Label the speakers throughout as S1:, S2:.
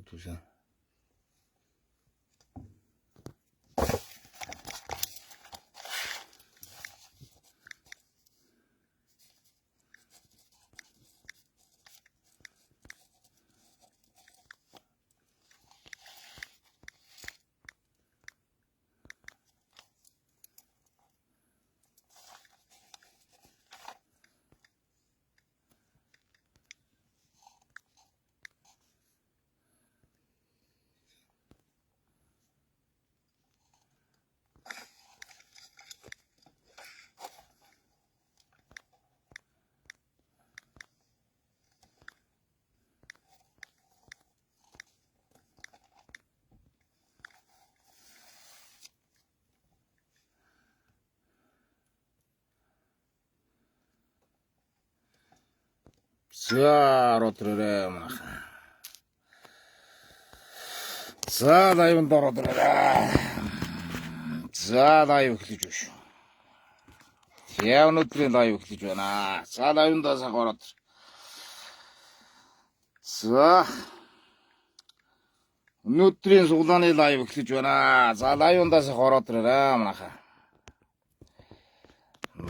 S1: Түсэн. За ороод ирээрээ манайха. За лайвд ороод ирээрээ. За лайв эхлэж байна шүү. Тэгээ өнөөдрийн лайв эхлэж байна. За лайвдаа цаг ороод. За өнөөдрийн суглааны лайв эхлэж байна. За лайвдаа цаг ороод ирээрээ манайха.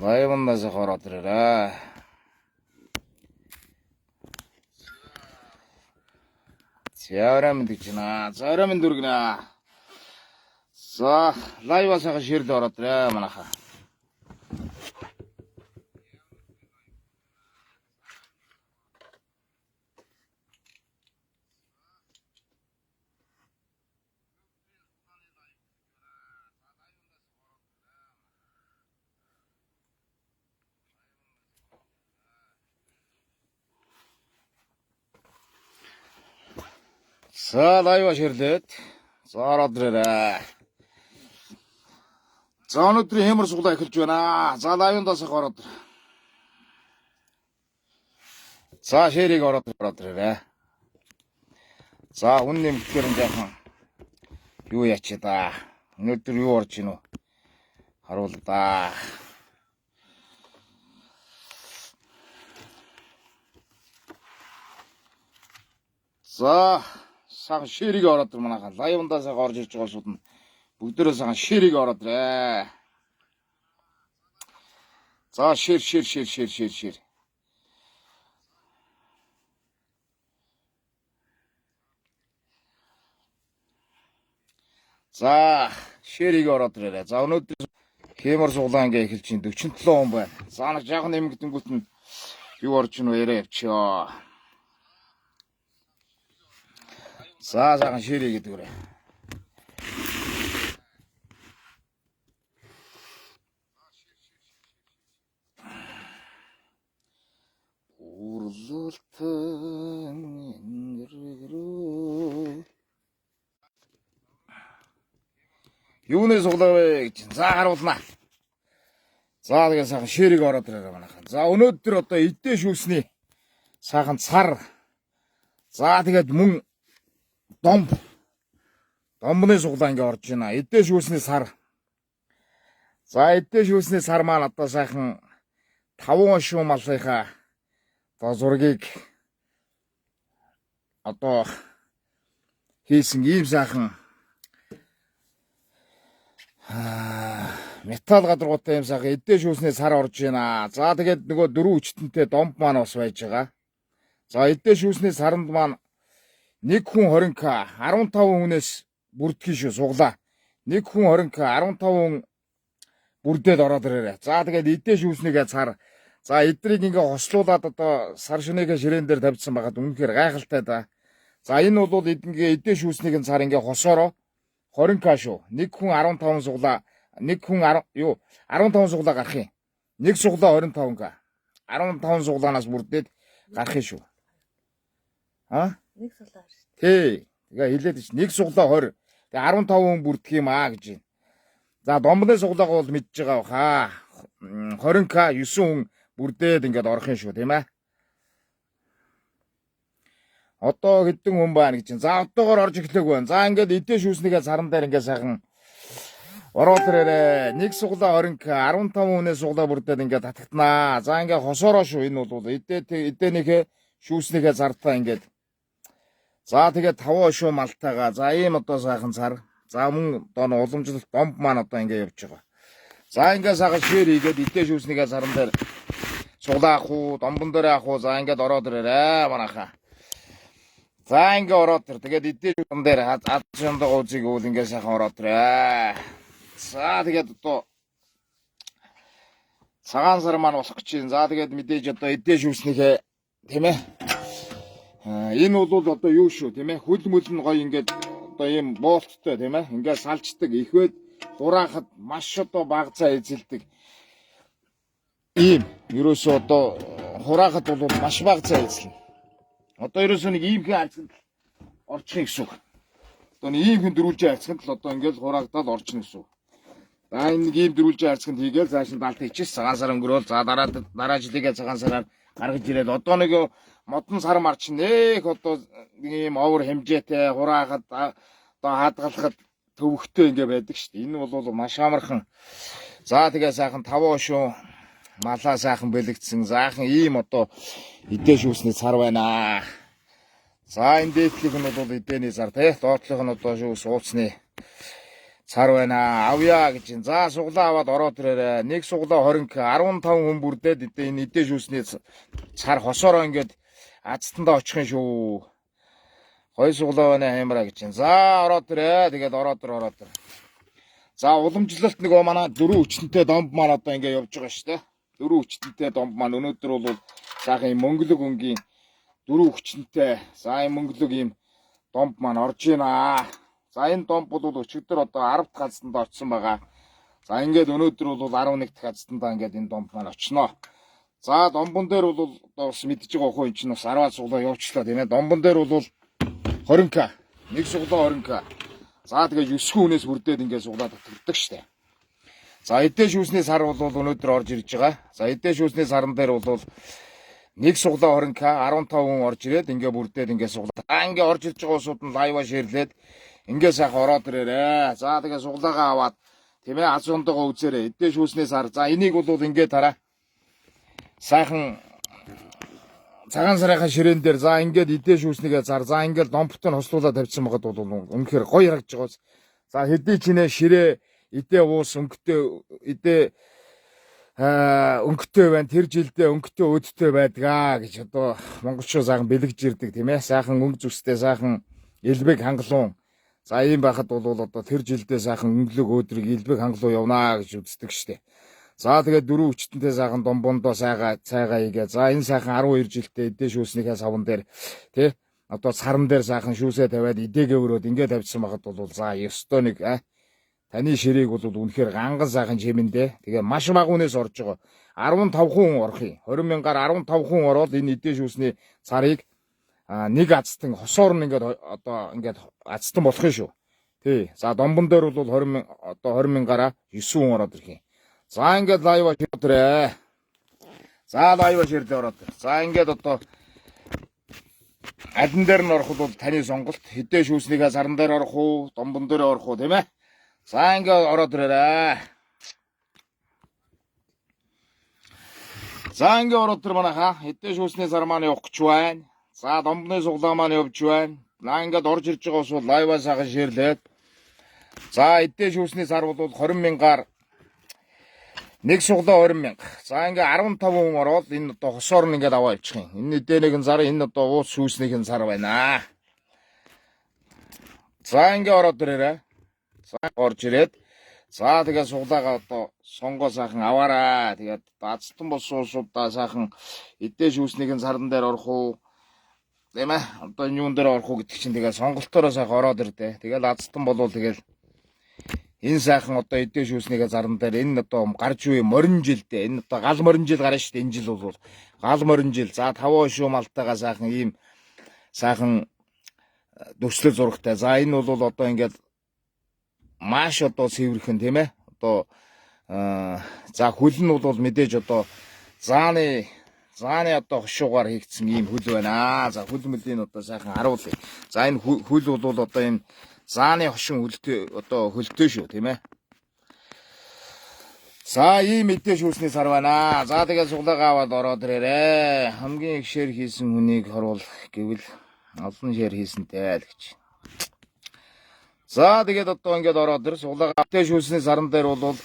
S1: Лайвдаа цаг ороод ирээрээ. Заарамд гिचна. Заарамд дүргнэ. За, лайвасаа ширд ороод ирээ манайха. За лайва ширлээд за ороод ирээ. За өнөөдрийн хэмэр суглаа эхэлж байна. За лайвндаас ороод. За ширийг ороод ирээ. За хүн нэмэхээр нь яахан юу ячаа да. Өнөөдөр юу орж ийн үү? Харуул да. За сан ширийг ороод ир манайха лайвндаас орж ирж байгаа шууд нь бүгдээрээ сан ширийг ороод ирээ. За шир. За ширийг ороод ирээ. За өнөөдөр хэмэр суглаа ингээ эхэлж чинь 47 хүн байна. За нэг жаахан нэмэгдэнгүүт нь юу орж ийн вэ яриа явчихё. За захан ширээ гэдэг үрээ. Урлуултан ингэргэрөө. Юуны суглаа вэ гэж. За харуулнаа. За тэгээ сайхан ширийг ороод ирээ манайхан. За өнөөдөр одоо эдээ шүүсний сайхан цар. За тэгээд мөн домбны суглаа ингээ орж байна. Эдээ шүүсний сар. За эдээ шүүсний сар маань одоо сайхан 5 шуу малынхаа одоо зургийг одоо хийсэн ийм сайхан металл гадаргуутай юм сайхан эдээ шүүсний сар орж байна. За тэгээд нөгөө 4 өчтөнтэй домб маань бас байж байгаа. За эдээ шүүсний саранд маань 1 хүн 20к 15 хүнээс бүрдгий шүү суглаа. 1 хүн 20к 15 хүн бүрдээд ороод ирээрээ. За тэгээд эдээ шүүснийгээ цар. За эдрийг ингээ хослуулад одоо сар шөнөгээ ширээн дээр тавьчихсан байгаад үнэхээр гайхалтай да. За энэ бол ингээ эдээ шүүснийг нь цар ингээ хосоороо 20к шүү. 1 хүн 15 суглаа. 1 хүн 15 суглаа гарах юм. 1 суглаа 25к. 15 суглаанаас бүрдээд гарах юм шүү.
S2: Нэг суглаа шүү.
S1: Тий. Тэгээ хэлээд чи нэг суглаа 20. Тэгээ 15 хүн бүрдэх юм аа гэж байна. За домбны суглаагаа бол мэдж байгаа баха. 20к 9 хүн бүрдээд ингээд орох юм шүү, тийм ээ. Одоо хэдэн хүн байна гэж. За одоогоор орж эхлэх байна. За ингээд эдээ шүүснийгээ саран дээр ингээд сайхан ороод ирээрээ. Нэг суглаа 20к 15 хүнээс суглаа бүрдээд ингээд татагтнаа. За ингээд хосоороо шүү. Энэ бол эдэнийхээ шүүснийгээ зартаа ингээд За тэгээд таван шуу малтайгаа. За ийм одоо сайхан цар. За мөн одоо уламжлалт бомб маань одоо ингэ явж байгаа. За ингээ сайхан шир хийгээд идэж үүснийгээ саран дээр суглаах уу, домбон дээр авах уу. За ингээд ороод ирээрээ манайхаа. За ингээ ороод ир. Тэгээд идэж үүсэн дээр ад шондоо үзийг үл ингээ сайхан ороод ирээ. За тэгээд одоо цагаан сар маань болох гэж байна. За тэгээд мэдээж одоо идэж үүснийхээ тийм ээ. Энэ бол одоо юу шүү тийм ээ. Хөл мөл нь гоё ингээд одоо ийм боолттой тийм ээ. Ингээд салждаг ихвэд дураахад маш одоо багцаа эзэлдэг. Ийм ерөөсөө одоо хураахад бол маш багцаа эзэлнэ. Одоо ерөөсөө нэг иймхэн арцганд орчих гэсэн үг. Одоо нэг иймхэн дөрүүлжээ арцганд л одоо ингээд хураагдаад орчихно гэсэн үг. За энэ нэг ийм дөрүүлжээ арцганд хийгээл цааш нь далд ичээс цагаан сар өнгөрөөл. За дараа жилигээ цагаан сараар гаргаж ирээд одоо нэг модон сар марч нэх одоо нэг ийм овер хэмжээтэй хураахад одоо хадгалахад төвөгтэй ингээ байдаг шүү дээ. Энэ бол маш амархан. За тэгээ сайхан таван шуу малаа сайхан бэлэгдсэн. Заахан ийм одоо идэж шүүсний цар байна. За энэ дээдлийнх нь бол идээний цар тий. Доотлох нь одоо шүүс ууцны цар байна. Авъя гэж юм. За суглаа аваад ороод ирээрээ. Нэг суглаа 20к 15 хүн бүрдээд энэ идэж шүүсний цар хосоороо ингээд азтандаа очих юм шүү. Хой суглаа байна хаймраа гэж юм. За ороод ирээ. Тэгээд ороод ир. За уламжлалт нэг манай дөрөв хүчнтэй домб маань одоо ингээ явж байгаа шүү дээ. Дөрөв хүчнтэй домб маань өнөөдөр бол сайхан юм мөнгөлөг өнгийн дөрөв хүчнтэй. За энэ мөнгөлөг юм домб маань орж ийна. За энэ домб бол өчигдөр одоо 10 дахь хазтанд очсон байгаа. За ингээд өнөөдөр бол 11 дахь хазтанд ингээд энэ домб маань очноо. За домбон дээр бол одоо бас мэдж байгаа хөө энэ чинь бас 10-аад суглаа явуучлаа тийм ээ. Домбон дээр бол 20к. Нэг суглаа 20к. За тэгээ 9 хүнээс бүрдээд ингээд суглаад татдаг штэ. За идэж шүүсний сар бол өнөөдөр орж ирж байгаа. За идэж шүүсний сарн дээр бол нэг суглаа 20к 15 хүн орж ирээд ингээд бүрдээд ингээд суглаа. Ингээд орж ирж байгаа усууд нь лайва шеэрлээд ингээд сайхан ороод ирээрээ. За тэгээ суглаагаа аваад тийм ээ аз ондогоо үзээрэй. Идэж шүүсний сар. За энийг бол ингээд тараа. Сайхан цагаан сарынхаа ширээн дээр за ингээд идэж шүүснийгээ зар. За ингээд домптой нь хослуулаад тавьчихсан байгаад бол үнэхээр гоё харагдж байгааз. За хэдий чинээ ширээ идэ уус өнгөтэй идэ өнгөтэй байна. Тэр жилдээ өнгөтэй өдтэй байдгаа гэж одоо монголчууд сайхан бэлгэж ирдэг тийм ээ. Сайхан өнгө зүстэй сайхан элбэг хангалуун. За ийм байхад бол одоо тэр жилдээ сайхан өнгөлөг өөдрөг элбэг хангалуун явнаа гэж үздэг штеп. За тэгээд дөрөв хүчтэнтэй сайхан домбондоо цайгаа хийгээ. За энэ сайхан 12 жилдээ идэ шүүснийхээ савн дээр тий одоо саран дээр сайхан шүүсээ тавиад идэгээ өрөөд ингээд тавьчихсан байхад бол за ёстой нэг таны ширээг бол үнэхээр ганган сайхан жимэндээ. Тэгээ маш бага үнээс орж байгаа. 15 хүн орох юм. 20 мянгаар 15 хүн ороод энэ идэ шүүсний царыг нэг азтан хосоор нь ингээд одоо ингээд азтан болох юм шүү. Тий. За домбон дээр бол 20 мянгаараа 9 хүн ороод ирэх юм. За ингээд лайва ширдэрээ. За лайва ширдээ ороод. За ингээд одоо адин дээр нь орох бол таны сонголт. Хідээ шүүснийхээ саран дээр орох уу, домбон дээр орох уу тийм ээ. За ингээд ороод ирээрээ. За ингээд ороод ир манайхаа. Хідээ шүүсний сар маань явах гэж байна. За домбоны суглаа маань явж байна. Наа ингээд орж ирж байгаа ус бол лайва сайхан ширлээд. За хідээ шүүсний сар бол 20 мянгаар нэг суглаа 20 мянга. За ингээ 15 хүн ороод энэ одоо хосоор нь ингээд аваа явчих юм. Энэ эдэнийх нь зар энэ одоо уус шүүснийх нь сар байна. За ингээ ороод ирээрээ. За орж ирээд. За тэгээ суглаагаа одоо сонгоо сайхан аваараа. Тэгээд азтан болсон уусуудаа сайхан эдээ шүүснийх нь сардан дээр орох уу? Тийм ээ. Одоо юун дээр орох уу гэдэг чинь тэгээ сонголтоороо сайхан ороод ирдэ. Тэгэл азтан болвол тэгэл энэ сайхан одоо эдээ шүүснийхээ заран дээр энэ одоо гарч үе морин жилдээ энэ одоо гал морин жил гарна шүү дээ. Энэ жил бол гал морин жил. За 5 шуу малтайгаа сайхан ийм сайхан нөхцөл зурагтай. За энэ бол одоо ингээд маш одоо цэвэрхэн тийм ээ. Одоо за хөл нь бол мэдээж одоо зааны одоо хошуугаар хийгдсэн ийм хөл байна. За хөл мөлийн одоо сайхан харуулъя. За энэ хөл бол одоо энэ зааны хошин хөлтэй одоо хөлтэй шүү тийм ээ. За ийм мэдээ шүүсний сар байна. За тэгээ суглаагаа аваад ороод ирээрээ. Хамгийн их шэр хийсэн хүнийг харуул гэвэл Олон шир хийсэнтэй л гэж. За тэгээд одоо ингээд ороод ир сулага аптэй шүүсний саран дээр бол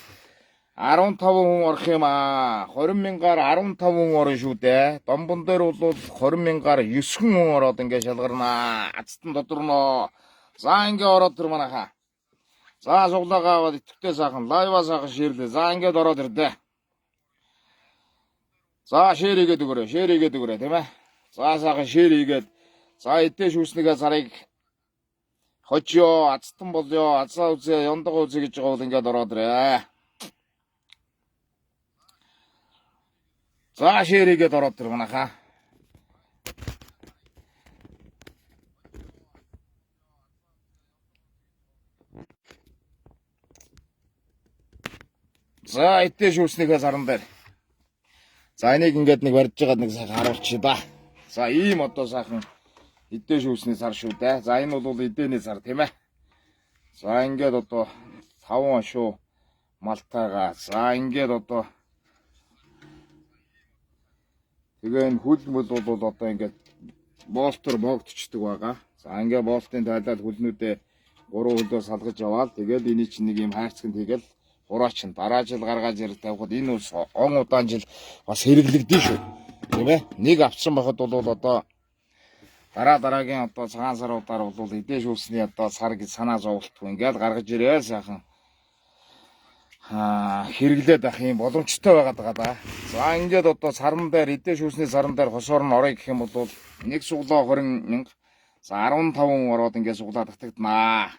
S1: 15 хүн орох юм аа. 20 мянгаар 15 хүн орно шүү дээ. Домбон дээр бол 20 мянгаар 9 хүн ороод ингээд шалгарнаа. Ацтан додорноо. За ингээд ороод ир манайхаа. За суглаагаа аваад итгэвтэй сайхан лайва сайхан ширлээ. За ингээд ороод ирдэ. За шир хийгээд өгөөрэй тийм ээ. За сайхан шир хийгээд за эдээ шүүснийгээ сарыг хочё, ацтан болё, азаа үзээ, ёндогоо үзээ гэж байгаа бол ингээд ороод ирээ. За шир хийгээд ороод ир манайхаа. За эдээ шүүснийгээ саран дээр. За энийг ингээд нэг барьж байгаад нэг сайхан харуулчих да. За ийм одоо сайхан эдээ шүүсний сар шүү дээ. За энэ бол эдээний сар тийм ээ. За ингээд одоо 5 шүү малтаага. За ингээд одоо тэгээ энэ хөл мөл бол одоо ингээд болтор богдчихдаг байгаа. За ингээд болтын тайлаад хөлнүүдээ 3 хөлөө салгаж аваад тэгээд эний чинь нэг юм хайрцагт хийгээл хураач нь дараа жил гаргаж ирэх тавхад энэ ус он удаан жил бас хэрэглэгдэн шүү. Тийм ээ. Нэг авсан байхад бол одоо дараагийн одоо цагаан саруудаар бол эдээ шүүсний одоо сар гэж санаа зовлтгүй ингээд гаргаж ирээ сайхан хэрэглээд ах юм боломжтой байгаад байгаа да. За ингээд одоо саран дээр эдээ шүүсний саран дээр хосоор нь орё гэх юм бол нэг суглаа 20 мянга. За 15 хүн ороод ингээд суглаа татагдана.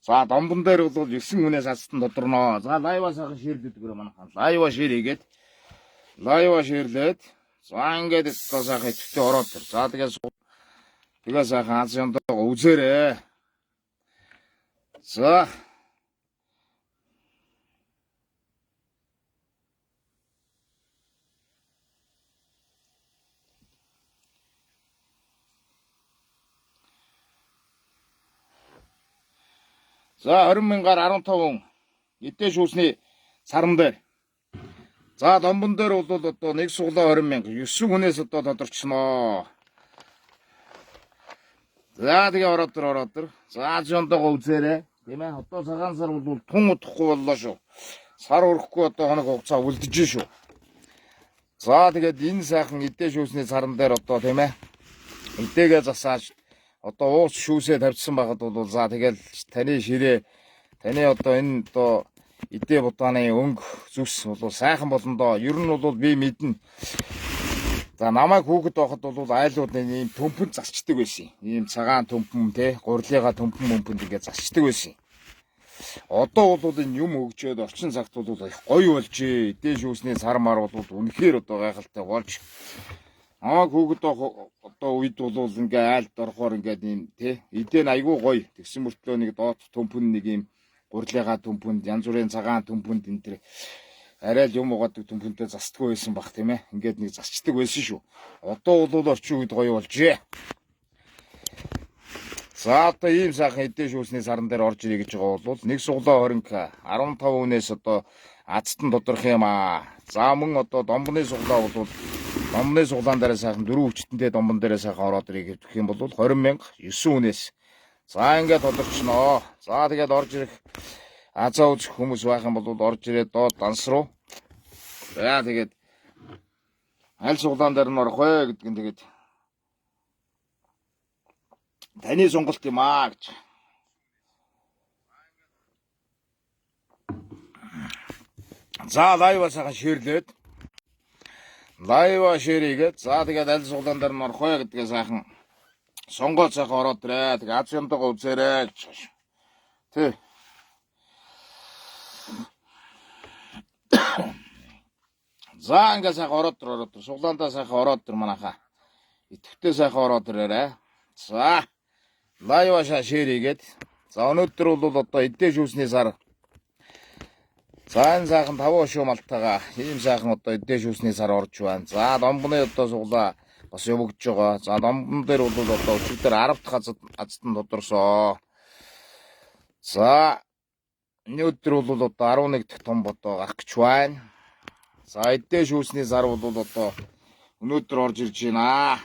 S1: За домбон дээр бол 9 хүнээс ацтан додорноо. За лайва сайхан ширлээд өгөрөө манайхан. Лайва шир хийгээд лайва ширлээд за ингээд одоо сайхан итгэвтэй ороод тэр. За тэгээ сайхан аз ёндоо үзээрэй. За За 20 мянгаар 15 хүн эдээ шүүсний саран дээр. За домбон дээр бол одоо нэг суглаа 20 мянга 9 хүнээс одоо тодорчноо. За тэгээ ороод ир. За зөндөгөө үзээрэй. Тийм ээ. Одоо цагаан сар бол тун удахгүй боллоо шүү. Сар өрөхгүй одоо хоног хугацаа үлдэж шүү. За тэгээд энэ сайхан эдээ шүүсний саран дээр одоо тийм ээ. Эдээгээ засааж одоо уус шүүсээ тавьчихсан байхад бол за тэгэл таны ширээ таны одоо энэ одоо эдээ будааны өнгө зүс бол сайхан болно доо. Ер нь бол би мэднэ. За намайг хүүхэд байхад бол айлууд ийм төмпөн засчдаг байсан. Ийм цагаан төмпөн те гурлыгаа төмпөн ингээд засчдаг байсан. Одоо бол энэ юм өгчөөд орчин цагт бол их гоё болжээ. Эдээ шүүсний сар мар бол үнэхээр одоо гайхалтай болж хүүхэд одоо үед бол ингээ айлд орохоор ингээд ийм те эдээ нь айгүй гоё. Тэгсэн мөртлөө нэг доот төмпөн нэг ийм гурлыгаа төмпөнд янз бүрийн цагаан төмпөнд энэ төр арай л юм угаадаг төмпөнтэй засдаггүй байсан бах тийм ээ. Ингээд нэг засчдаг байсан шүү. Одоо бол орчин үед гоё болжээ. За одоо ийм сайхан эдээ шүүсний саран дээр орж ирэх гэж байгаа бол нэг суглаа 20к 15 хүнээс одоо ацтан тодорх юм аа. За мөн одоо домбоны суглаа бол домбоны суглаан дээр сайхан 4 хүчтэнтэй домбон дээр сайхан ороод ирэх гэх юм бол 20 мянга 9 хүнээс. За ингээд тодорчноо. За тэгээд орж ирэх азаа үзэх хүмүүс байх юм бол орж ирээд доод данс руу. За тэгээд аль суглаан дээр нь орох вэ гэдг нь тэгээд таны сонголт юм аа гэж. За лайва сайхан ширлээд лайва ширийгээд за тэгээд аль суглаан дээр нь орох вэ гэдгээ сайхан сонгоод сайхан ороод ирээ. Тэгээд аз юмтайгаа үзээрэй гэж. Тэ. За ингээд сайхан ороод ир. Суглаандаа сайхан ороод ир манайхаа. Итгэвтэй сайхан ороод ирээрэй. За лайва ширийгээд за өнөөдөр бол одоо эдээ шүүсний сар. За энэ сайхан 5 шүү малтаага ийм сайхан одоо эдээ шүүсний сар орж байна. За домбоны одоо суглаа бас явагдж байгаа. За домбон дээр бол одоо өчигдөр 10 дахь азтан тодорсоо. За өнөөдөр бол одоо 11 дахь том бодоо гарах гэж байна. За эдээ шүүсний сар бол одоо өнөөдөр орж ирж байна.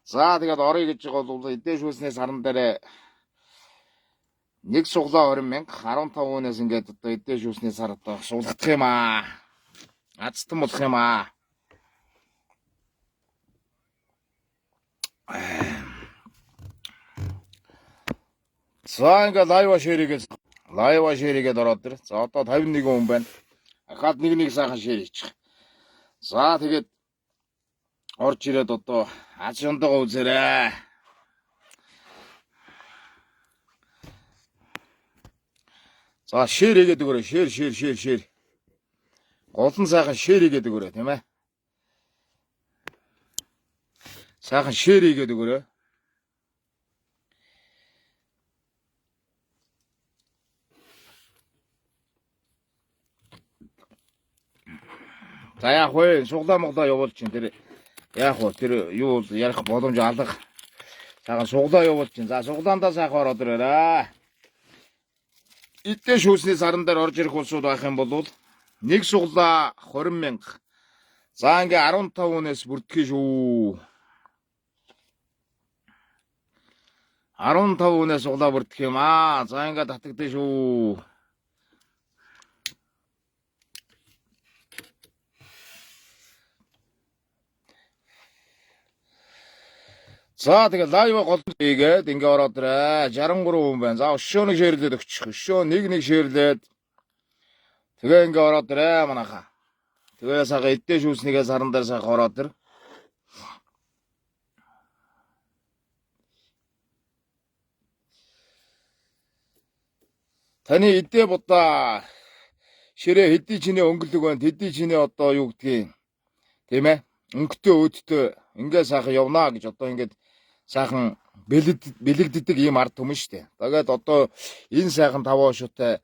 S1: За тэгээд орё гэж байгаа бол эдээ шүүсний саран дээр нэг суглаа 20,000 15 хүнээс ингээд одоо эдээ шүүсний сар одоо суулгах юм аа. Азтан болох юм аа. За ингээд лайва шеригээд ороод ир. За одоо 51 хүн байна. Ахаад нэг сайхан шеэр хийчих. За тэгээд орж ирээд одоо аз шондогоо үзээрэй. За шеэр хийгээд өгөөрэй. Шеэр. Голон сайхан шеэр хийгээд өгөөрэй, тийм ээ. Сайхан шеэр хийгээд өгөөрэй. За яах вэ? Суглаа моглаа явуул чинь тэр яах вэ? Тэр юу ярих боломж алга. Сайхан суглаа явуул чинь. За суглаандаа сайхан ороод ирээрээ. Эдээ шүүсний саран дээр орж ирэх улсууд байх юм бол нэг суглаа 20,000. За ингээ 15 хүнээс бүртгэе шүү. 15 хүнээс суглаа бүртгэх юм аа. За ингээ татагдсан шүү. За тэгээд лайв гол хийгээд ингээ ороод ирээ. 63 хүн байна. За өшөө нэг шеэрлээд өгчих. Өшөө нэг шеэрлээд. Тэгээ ингээ ороод ирээ манайха. Тэгээ сайхан эдээ шүүснийгээ саран дээр сайхан ороод ир. Таны эдээ будаа ширээ хэдий чиний өнгөлөг байна. Хэдий чиний одоо юу гэдгийг тийм ээ. Өнгөтэй өөдтэй ингээ сайхан явнаа гэж одоо ингээд сайхан бэлэгддэг ийм ард түмэн штэ. Тэгээд одоо энэ сайхан таваа шуутай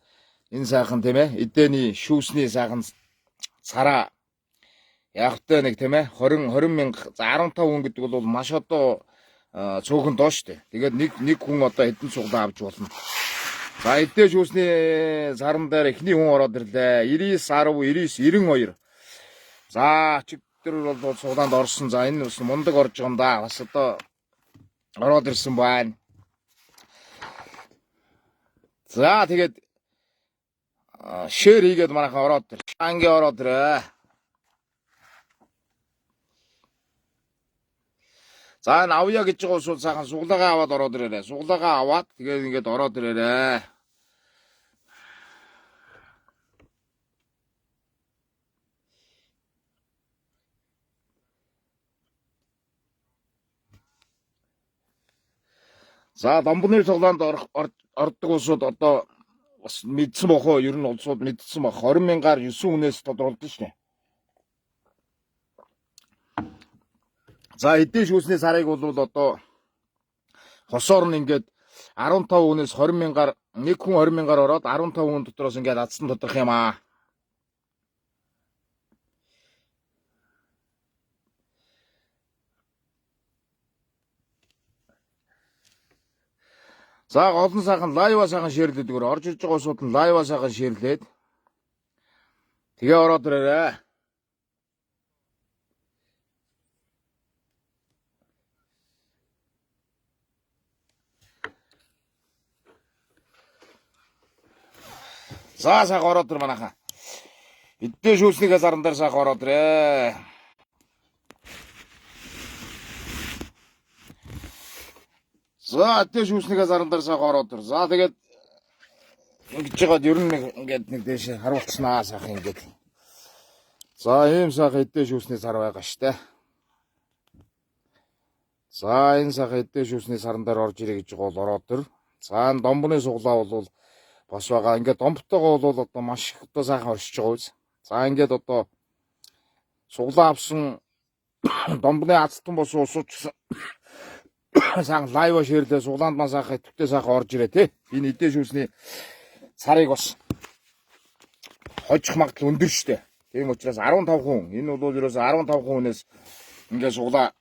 S1: энэ сайхан тийм ээ эдээний шүүсний сайхан цараа явахтай нэг тийм ээ 20,000 за 15 хүн гэдэг бол маш одоо цөөхөн доо штэ. Тэгээд нэг хүн одоо хэдэн суглаа авч болно. За эдээ шүүсний саран дээр эхний хүн ороод ирлээ. 99 10 92. За чигтэр бол суглаанд орсон. За энэ бас мундаг орж байгаа юм да. Бас одоо ороод ирсэн байна. За тэгээд шеэр хийгээд манайхаа ороод ир. Анги ороод ирээ. За энэ авъя гэж байгаа усуул сайхан суглаагаа аваад ороод ирээрээ. Суглаагаа аваад тэгээд ингээд ороод ирээрээ. За домбны суглаанд ордог улсууд одоо бас мэдсэн бохоо ер нь улсууд мэдсэн бох 20,000-аар 9 хүнээс тодруулдаг шнэ. За эдээ шүүсний сарыг бол одоо хосоор нь ингээд 15 хүнээс 20,000-аар нэг хүн 20,000-аар ороод 15 хүн дотроос ингээд адсан тодрох юм аа. За голон сайхан лайва сайхан шеэрлээд өгөр. Орж ирж байгаа усууд нь лайва сайхан шеэрлээд тэгээ ороод ирээрээ. За сайхан ороод ир манайхаа. Эдээ шүүснийхээ саран дээр сайхан ороод ирээ. За эдээ шүүснийхээ саран дээр сайхан ороод ир. За тэгээд ингэж жагаад ер нь ингээд нэг дэше харуулцнаа сайхан ингээд. За ийм сайхан эдээ шүүсний сар байгаа штэ. За энэ сайхан эдээ шүүсний саран дээр орж ирээ гэж бол ороод ир. За энэ домбны суглаа бол бас байгаа. Ингээд домбтойгоо бол одоо маш их одоо сайхан оршиж байгаа үз. За ингээд одоо суглаа авсан домбны азтан бос усууч сайхан лайв шеэрлээ суглаанд маань сайхан төвтэй сайхан орж ирээ те. Энэ эдээ шүүсний сарыг бас хожих магадлал өндөр штэ. Тийм учраас 15 хүн. Энэ бол ерөөсө 15 хүнээс ингээд суглаа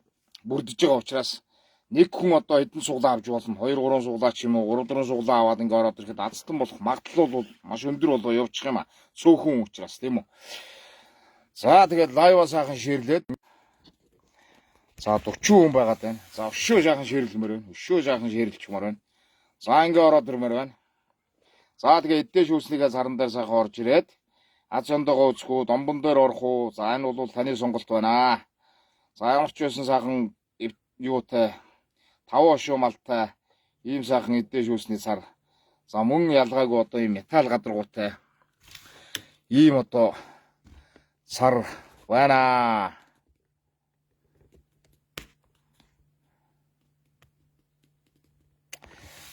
S1: бүрдэж байгаа учраас нэг хүн одоо хэдэн суглаа авч болно. 2 3 суглаа ч юм уу 3 4 суглаа аваад ингээд ороод ирэхэд азтан болох магадлал бол маш өндөр болоо явчих юм а. Цөөхөн учраас тийм үү. За тэгээд лайва сайхан шеэрлээд. За 40 хүн байгаад байна. За өшөө жаахан ширэлмээр байна. Өшөө жаахан ширэлчмээр байна. За ингээ ороод ирмээр байна. За тэгээ эддээ шүүснийгээ саран дээр сайхан орж ирээд аз ондогоо үзэх үү, домбон дээр орох уу? За энэ бол таны сонголт байна. За ямар ч байсан сайхан юутай 5 ошуу малтай ийм сайхан эддээ шүүсний сар. За мөн ялгаагүй одоо ийм металл гадаргуутай ийм одоо сар байна.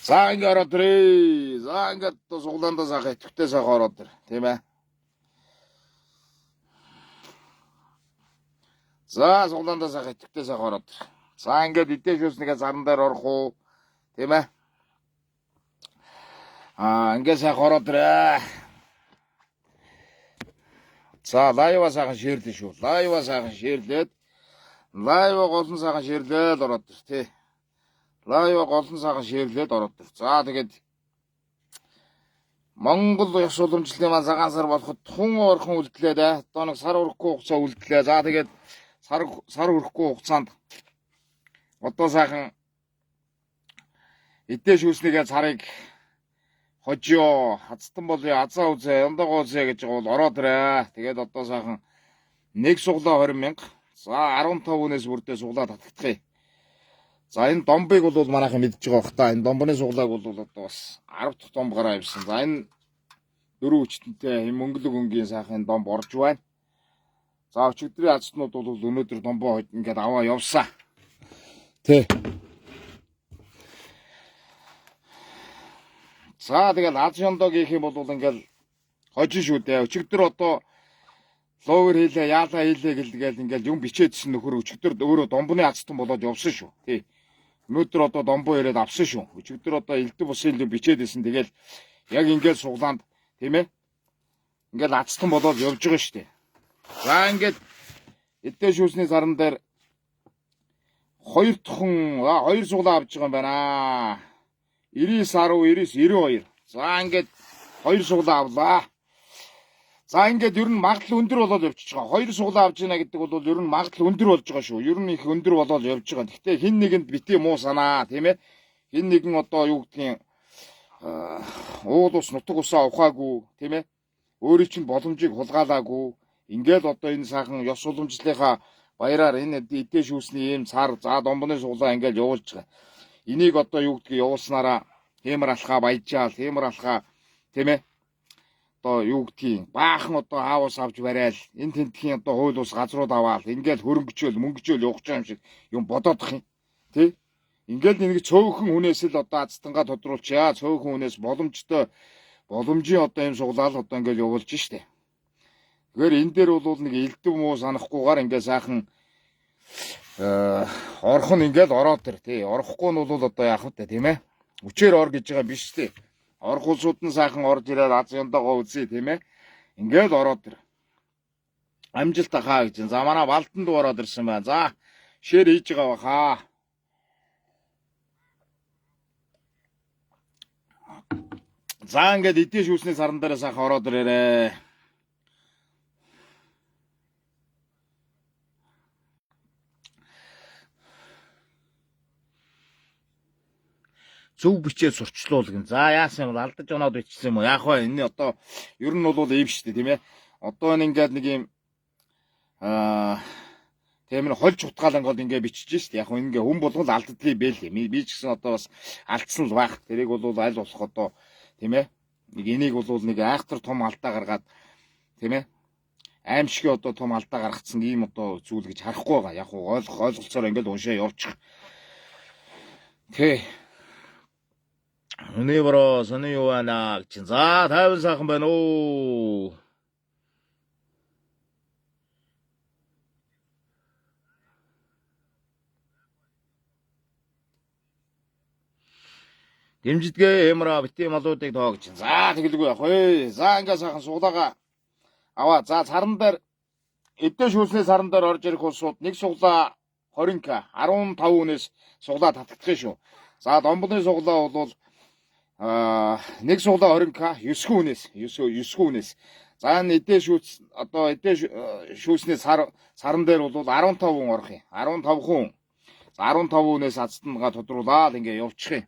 S1: За ингээ ороод ирээ. За ингээ суглаандаа сайхан итгэвтэй сайхан ороод ир. Тийм ээ. За суглаандаа сайхан итгэвтэй сайхан ороод ир. За ингээд эддээ шүүснийгээ саран дээр орох уу? Тийм ээ. Ингээ сайхан ороод ирээ. За лайва сайхан шеэрлээ шүү. Лайва сайхан шеэрлээд лайва голон сайхан шеэрлээд ороод ир тий. Лайва голон сайхан шеэрлээд ороод ир. За тэгээд Монгол ёс уламжлалын маань цагаан сар болоход тун орхон үлдлээд одоо нэг сар өрөхгүй хугацаа үлдлээ. За тэгээд сар өрөхгүй хугацаанд одоо сайхан эддээ шүүснийгээ царыг хожио хацтан болё азаа үзээ яндагоо үзээ гэж бол ороод ирээ. Тэгээд одоо сайхан нэг суглаа 20 мянга. За 15 хүнээс бүрдээ суглаа татагдахыг. За энэ домбыг бол манайхан мэдж байгаа бах та. Энэ домбны суглааг бол одоо бас 10 дахь домб гараа явсан. За энэ дөрөв өчтөнтэй мөнгөлөг өнгийн сайхан домб орж байна. За өчигдрийн азтнууд бол өнөөдөр домбоо хойд ингээд аваа явсан. Тэ. За тэгэл аз шондоо гэх юм бол ингээл хожин шүү дээ. Өчигдөр одоо ловер хийлээ, яалаа хийлээ гэлгээл ингээл юм бичээдсэн нөхөр өчигдөр өөрөө домбны азтан болоод явсан шүү. Тий. Өнөөдөр одоо домбоо ирээд авсан шүү. Өчигдөр одоо элдв бусын юм бичээдсэн. Тэгэл яг ингээл суглаанд тийм ээ. Ингээл азтан болоод явж байгаа шүү дээ. За ингээд эддээ шүүсний саран дээр хоёр суглаа авч байгаа юм байна. 99 10 92. За ингээд хоёр суглаа авлаа. За ингээд ер нь магадлал өндөр болоод явчихж байгаа. Хоёр суглаа авч ийна гэдэг бол ер нь магадлал өндөр болж байгаа шүү. Ер нь их өндөр болоод явж байгаа. Гэхдээ хин нэгэнд бити муу санаа тийм ээ. Хин нэгэн одоо юу гэдгийг уул ус нутаг усаа ухаагүй тийм ээ. Өөрийн чинь боломжийг хулгаалаагүй. Ингээд одоо энэ сайхан ёс уламжлалынхаа баяраар энэ эддээ шүүсний ийм цар за домбоны суглаа ингээд явуулж байгаа. Энийг одоо юу гэдгийг явуулснараа хэмэр алхаа баяжаал, хэмэр алхаа тийм ээ. Одоо юу гэдгийг баахан одоо аавус авч барайл, энэ тентхийн одоо хууль ус газрууд аваал, ингээд хөрөнгөчөөл, мөнгөчөөл явах юм шиг юм бодоодох юм. Тий? Ингээд нэг цөөхөн хүнээс л одоо азтангаа тодруулчаа. Цөөхөн хүнээс боломжийн одоо юм суглаал одоо ингээд явуулж штэ. Тэгэхээр энэ дээр бол нэг элдв муу санахгүйгээр ингээд сайхан орхон ингээд ороод ир тий. Орохгүй нь бол одоо яах вэ тийм ээ. Үчээр ор гэж байгаа биш тий. Орох улсууд нь сайхан орж ирээд аз яндагоо үзье тийм ээ. Ингээд ороод ир. Амжилт ахаа гэж. За манай Балтанд ороод ирсэн байна. За шээр хийж байгаа баха. За ингээд эдийн шүүсний саран дээр сайхан ороод ирээрээ. Зөв бичээд сурчлуул гэн. За яасан юм алдаж оноод бичсэн юм уу? Яах вэ? Энэ одоо ер нь бол ийм шүү дээ, тийм ээ. Одоо энэ ингээд нэг юм тийм ээ хольж утгаалангууд ингээд бичиж шүү дээ. Яг нь ингээ хүн болгол алддгийг бэл юм. Би ч гэсэн одоо бас алдсан л байх. Тэрийг бол аль болох одоо тийм ээ. Нэг энийг бол нэг айхтар том алдаа гаргаад тийм ээ. Аимшиг одоо том алдаа гаргацсан ийм одоо зүйл гэж харахгүй байгаа. Яг ойлголцоор ингээд уншаа явуучих. Тэ Өнөөдөр сони юу байна гэж. За 50 сайхан байна уу. Дэмжидгээ эмра бити малуудыг тоогч. За тэгэлгүй явах вэ. За ингээ сайхан суглаага аваа. За саран дээр эддээ шүүсний саран дээр орж ирэх улсууд нэг суглаа 20к 15 хүнээс суглаа татагдах шүү. За домбоны суглаа бол нэг суглаа 20к 9 хүнээс. За энэ эддээ шүүс одоо эддээ шүүсний саран дээр бол 15 хүн орох юм. 15 хүн. 15 хүнээс ацтангаа тодруулаад ингээ явчих юм.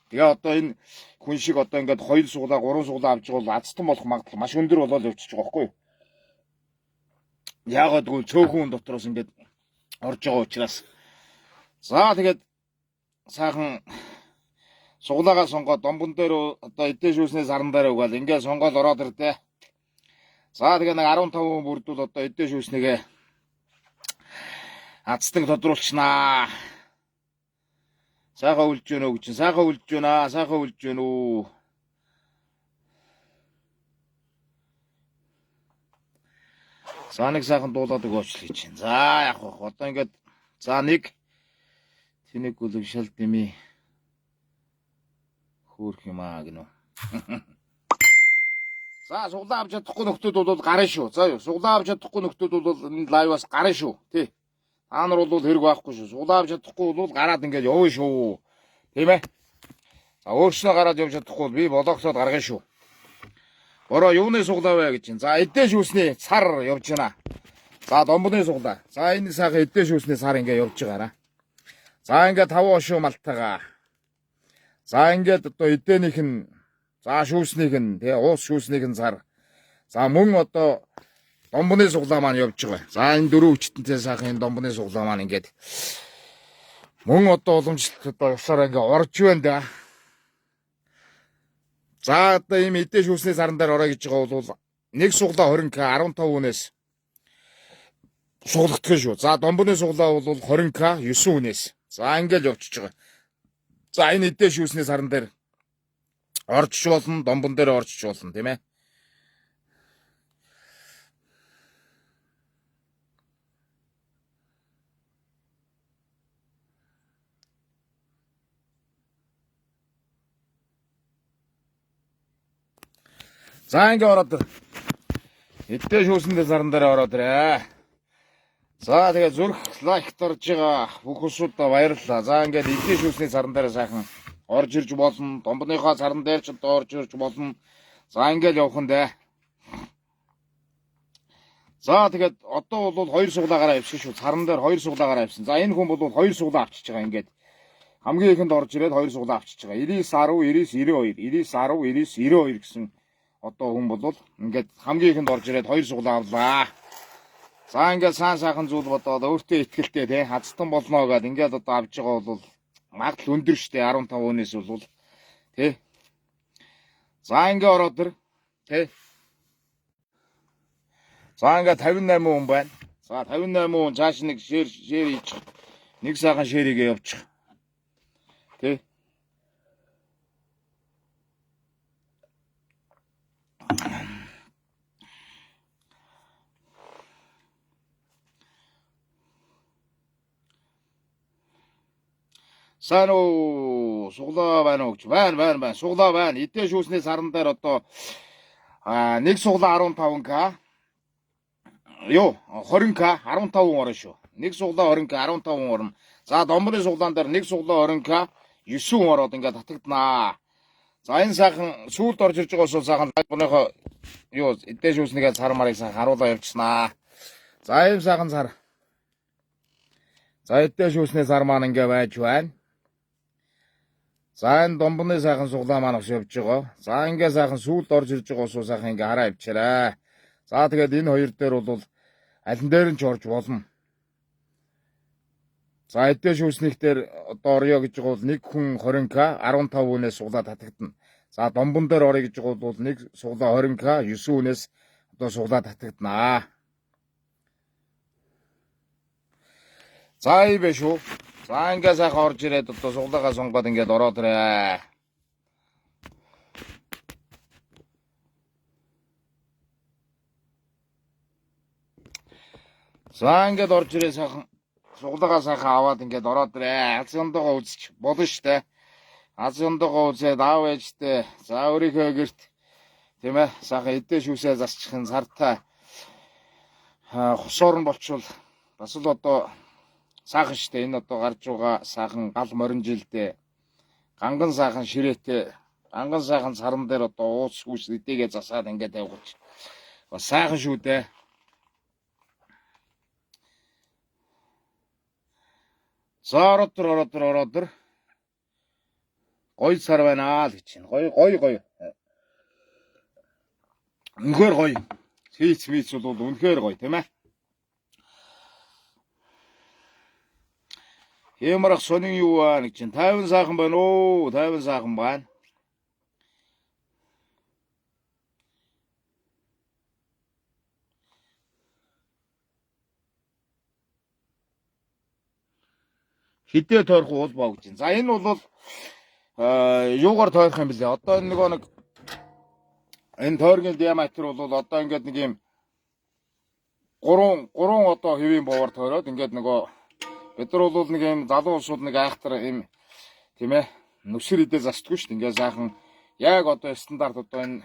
S1: Тэгээ одоо энэ хүн шиг одоо ингээд 2 суглаа 3 суглаа авч байгаа бол ацтан болох магадлал маш өндөр болоод явчихж байгаа байхгүй юу? Яагаад гэвэл цөөхөн дотроос ингээд орж байгаа учраас. За тэгээд сайхан суглаагаа сонгоод домбон дээр одоо эдэн шүүснээ саран дээр угаал ингээд сонгоод ороод ирдэ. За тэгээ нэг 15 хүн бүрдүүл одоо эдэн шүүснэгээ ацтан тодруулчихнаа. Сайхан үлж гэнэ гэж. Сайхан үлж гэнэ. Сайхан үлж гэнэ үү. За нэг сайхан дуулаад өгөөч л гэж. За яг хөө одоо ингээд за нэг тэнэг гүлэг шал дэмий хөөх юм аа гинөө. За суглаа авч чадахгүй нөхдүүд бол гарна шүү. За юу суглаа авч чадахгүй нөхдүүд бол энэ лайваас гарна шүү. Тий. Та нар бол хэрэг байхгүй шүү. Суглаа авч чадахгүй бол гараад ингээд явна шүү. Тийм ээ. За өөрснөө гараад явж чадахгүй бол би болоогсоод гаргана шүү. Бороо юуны суглаа вэ гэж чинь. За эдэн шүүсний сар явж байна. За домбоны суглаа. За энэ сайхан эдэн шүүсний сар ингээд явж байгаараа. За ингээд 5 ошуу малтайгаа. За ингээд одоо эдэнийх нь за шүүснийх нь тэгээ уус шүүснийх нь сар. За мөн одоо домбоны суглаа маань явж байгаа. За энэ дөрөв хүчтэнтэй сайхан энэ домбоны суглаа маань ингээд мөн одоо уламжлалт одоо явсараа ингээд орж байна да. За одоо ийм эдэн шүүсний саран дээр ороо гэж байгаа бол нэг суглаа 20к 15 хүнээс суглагдах шүү. За домбоны суглаа бол 20к 9 хүнээс. За ингээд явчихж байгаа. За энэ эдэн шүүсний саран дээр орчч болно, домбон дээр орчч болно, тийм ээ. За ингээ ороод ир. Эдэн шүүсний саран дээр ороод ирээ. За тэгээ зүрх лайкт орж байгаа бүх усуудаа баярлалаа. За ингээд эдэн шүүсний саран дээр сайхан орж ирж болно. Домбоныхоо саран дээр ч одоо орж ирж болно. За ингээд явах нь дээ. За тэгээд одоо бол 2 суглаагаар авчихсан шүү. Саран дээр 2 суглаагаар авчихсан. За энэ хүн бол 2 суглаа авчиж байгаа ингээд. Хамгийн ихэнд орж ирээд 2 суглаа авчиж байгаа. 99 10 99 92 99 92 гэсэн одоо хүн бол ингээд хамгийн ихэнд орж ирээд 2 суглаа авлаа. За ингээд сайхан зүйл бодоод өөртөө ихтгэлтэй тий хацтан болно гэдэг ингээд одоо авж байгаа бол магадлал өндөр штэ 15 хүнээс бол тий. За ингээд ороод ир тий. За ингээд 58 хүн байна. За 58 хүн цааш нэг шэр хийж нэг сайхан шэрийгээ явуучих. Тий. Сайн уу суглаа байна уу гэж байна суглаа байна. Эдэн шүүсний саран дээр одоо нэг суглаа 15к юу 20к 15 хүн орно шүү. Нэг суглаа 20к 15 хүн орно. За домбоны суглаан дээр нэг суглаа 20к 9 хүн ороод ингээд татагднаа. За энэ сайхан сүүлд орж ирж байгаа бол сайхан лайвныхоо юу эдэн шүүснийгээ сар марыг сайхан харуулаа явчихнаа. За ийм сайхан сар. За эдэн шүүсний сар маань ингээд байж байна. За энэ домбоны сайхан суглаа маань ус явж байгаа. За ингээ сайхан сүүлд орж ирж байгаа ус сайхан ингээ хараа авчираа. За тэгээд энэ хоёр дээр бол алин дээр нь ч орж болно. За эдэн шүүснийх дээр одоо орё гэж байгаа бол нэг хүн 20к 15 хүнээс суглаа татагдана. За домбон дээр орё гэж байгаа бол нэг суглаа 20к 9 хүнээс одоо суглаа татагдана. За ийм бэ шүү. За ингээ сайхан орж ирээд одоо суглаагаа сонгоод ингээд ороод ирээ. За ингээд орж ирээ сайхан суглаагаа сайхан аваад ингээд ороод ирээ. Аз яндагоо үзчих болно штэ. Аз яндагоо үзээд аав ээжтэй за өөрийнхөө гэрт тийм ээ сайхан эдэн шүүсээ засчихын сартай хусуурн болчвол бас л одоо сайхан штэ энэ одоо гарч байгаа сайхан гал морин жилдээ ганган сайхан ширээтэй ганган сайхан саран дээр одоо уус хүс эдээгээ засаад ингээд явгаж бас сайхан шүү дээ. За ороод. Гоё сар байна л гэж чинь. Гоё. Үнэхээр гоё. Хийц бол үнэхээр гоё, тийм ээ. Хэмарах сонин юу аа гэж чинь 50 сайхан байна уу? 50 сайхан байна. Хидээ тойрох уулбаа гэж чинь. За энэ бол юугаар тойрох юм бэлээ? Одоо нэг энэ тойргийн диаметр бол одоо ингээд нэг юм 3 одоо хэвийн бовоор тойроод ингээд нөгөө бид нар бол нэг юм залуу улсууд нэг айхтар юм тийм ээ нүсэр идэ застгүй шүү дээ. Ингээд сайхан яг одоо стандарт одоо энэ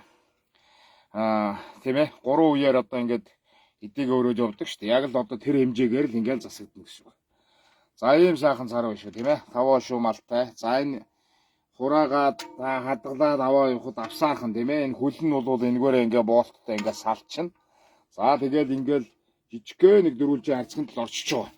S1: тийм ээ 3 үеэр одоо ингээд эдийг өрөөж явдаг шүү дээ. Яг л одоо тэр хэмжээгээр л ингээд засагдана гэсэн үг. За ийм сайхан цар байна шүү тийм ээ. Таваа шүү малтай. За энэ хураагаад хадгалаад аваа явахад авсаархан тийм ээ. Энэ хөл нь бол энэгээр ингээ боолттой ингээ салчихна. За тэгээд ингээл жижигхэн нэг дөрвөлжин харцганд л орчиж байгаа.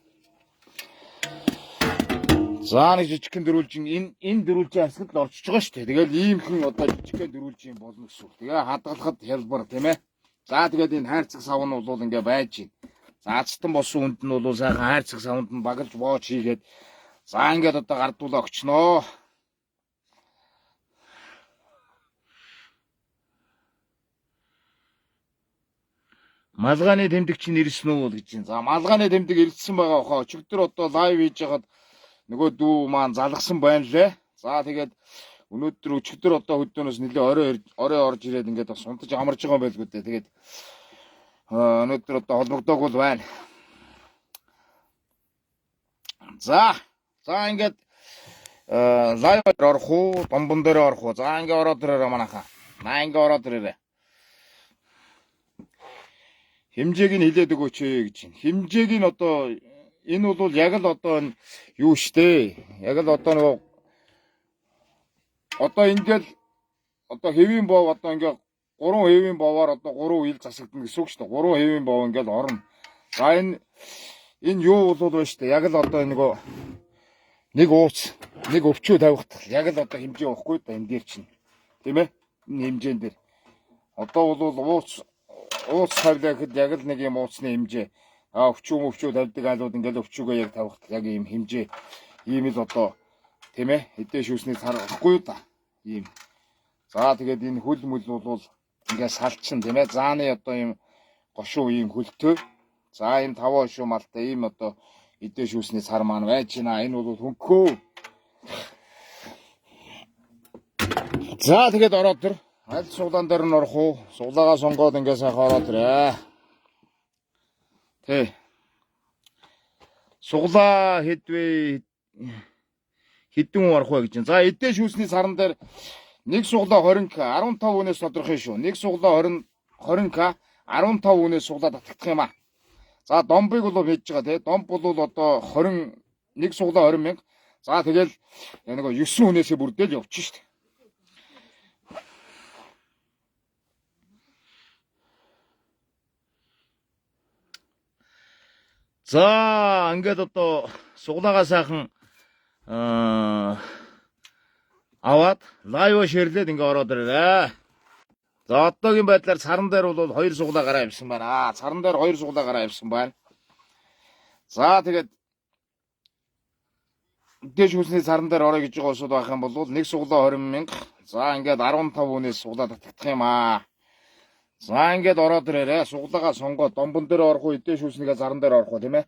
S1: За нэг жижигхэн дөрвөлжин энэ дөрвөлжин харцганд л орчиж байгаа шүү дээ. Тэгэл иймхэн одоо жижигхэн дөрвөлжин болно гэсэн үг. Тэгээ хадгалахад хялбар тийм ээ. За тэгээд энэ хайрцаг сав нь бол ингээ байж байна. За ацтан болсон үнд нь бол сайхан хайрцаг савнд нь багалж бооч хийгээд за ингээд одоо гардуулаа өгчнөө. Малгайны тэмдэг чинь ирсэн үү гэж чинь. За малгайны тэмдэг ирсэн байгаа хаа. Өчигдөр одоо лайв хийж хагаад нөгөө дүү маань залгсан байна лээ. За тэгээд өнөөдөр өчигдөр одоо хөдөөнөөс нэлээ орой орж ирээд ингээд бас унтаж амарж байгаа юм байлгүй дээ. Тэгээд өнөөдөр одоо холбогдоогүй байна. За ингээд лайвээр орох уу, домбон дээр орох уу? За ингээд ороод ирээрээ манайхаа. Ингээд ороод ирээрээ. Хэмжээг нь хилээд өгөөч гэж байна. Хэмжээг нь одоо энэ бол яг л одоо юу штэ. Яг л одоо нөгөө одоо ингээл одоо хэвийн бов одоо ингээ 3 хэвийн бовоор одоо 3 үйл засагдана гэсэн үг шүү дээ. 3 хэвийн бов ингээл орно. За энэ юу бол байна шүү дээ. Яг л одоо нөгөө нэг ууц, нэг өвчөө тавихт яг л одоо хэмжээ авахгүй да энэ дээр чинь. Тийм ээ? Энэ хэмжээн дээр. Одоо бол ууц тавилаа гэхэд яг л нэг юм ууцны хэмжээ. Өвчөө тавьдаг айлууд ингээл өвчөөгөө яг тавихт яг ийм хэмжээ. Ийм л одоо тийм ээ? Хэдэн шүүсний цар авахгүй да. Ийм. За тэгээд энэ хөл мөл бол ингээ салчин тийм ээ. Зааны одоо ийм гошуу ийм хөлтөө. За ийм таваа шүү малтай ийм одоо эдээ шүүсний цар маань байж байна. Энэ бол хөнгөө. За тэгээд ороод тэр аль суглаан дээр нь орох уу? Суглаагаа сонгоод ингээ сайхан ороод ирээ. Тэ. Суглаа хэдвэ хэдэн орох вэ гэж. За эдээ шүүсний саран дээр нэг суглаа 20к 15 үнээс тодорхой шүү. Нэг суглаа 20к 15 үнээс суглаа татагдах юм аа. За домбыг бол хийж байгаа тий. Домб бол одоо 21 суглаа 20 мянга. За тэгэл нэг 9 үнээсээ бүрдэл явчих шүү дээ. За ингээд одоо суглаагаа сайхан аваад лайв шеэрлээд ингээ ороод ирээ. За одоогийн байдлаар царан дээр бол 2 суглаа гараа явсан байна. Царан дээр 2 суглаа гараа явсан байна. За тэгээд дэш хүсний царан дээр орё гэж байгаа усуд байх юм бол 1 суглаа 20 мянга. За ингээд 15 үнээс суглаа татагдах юм аа. За ингээд ороод ирээрээ. Суглаагаа сонгоо. Домбон дээр орох уу, дэш хүснийгээ заран дээр орох уу тийм ээ.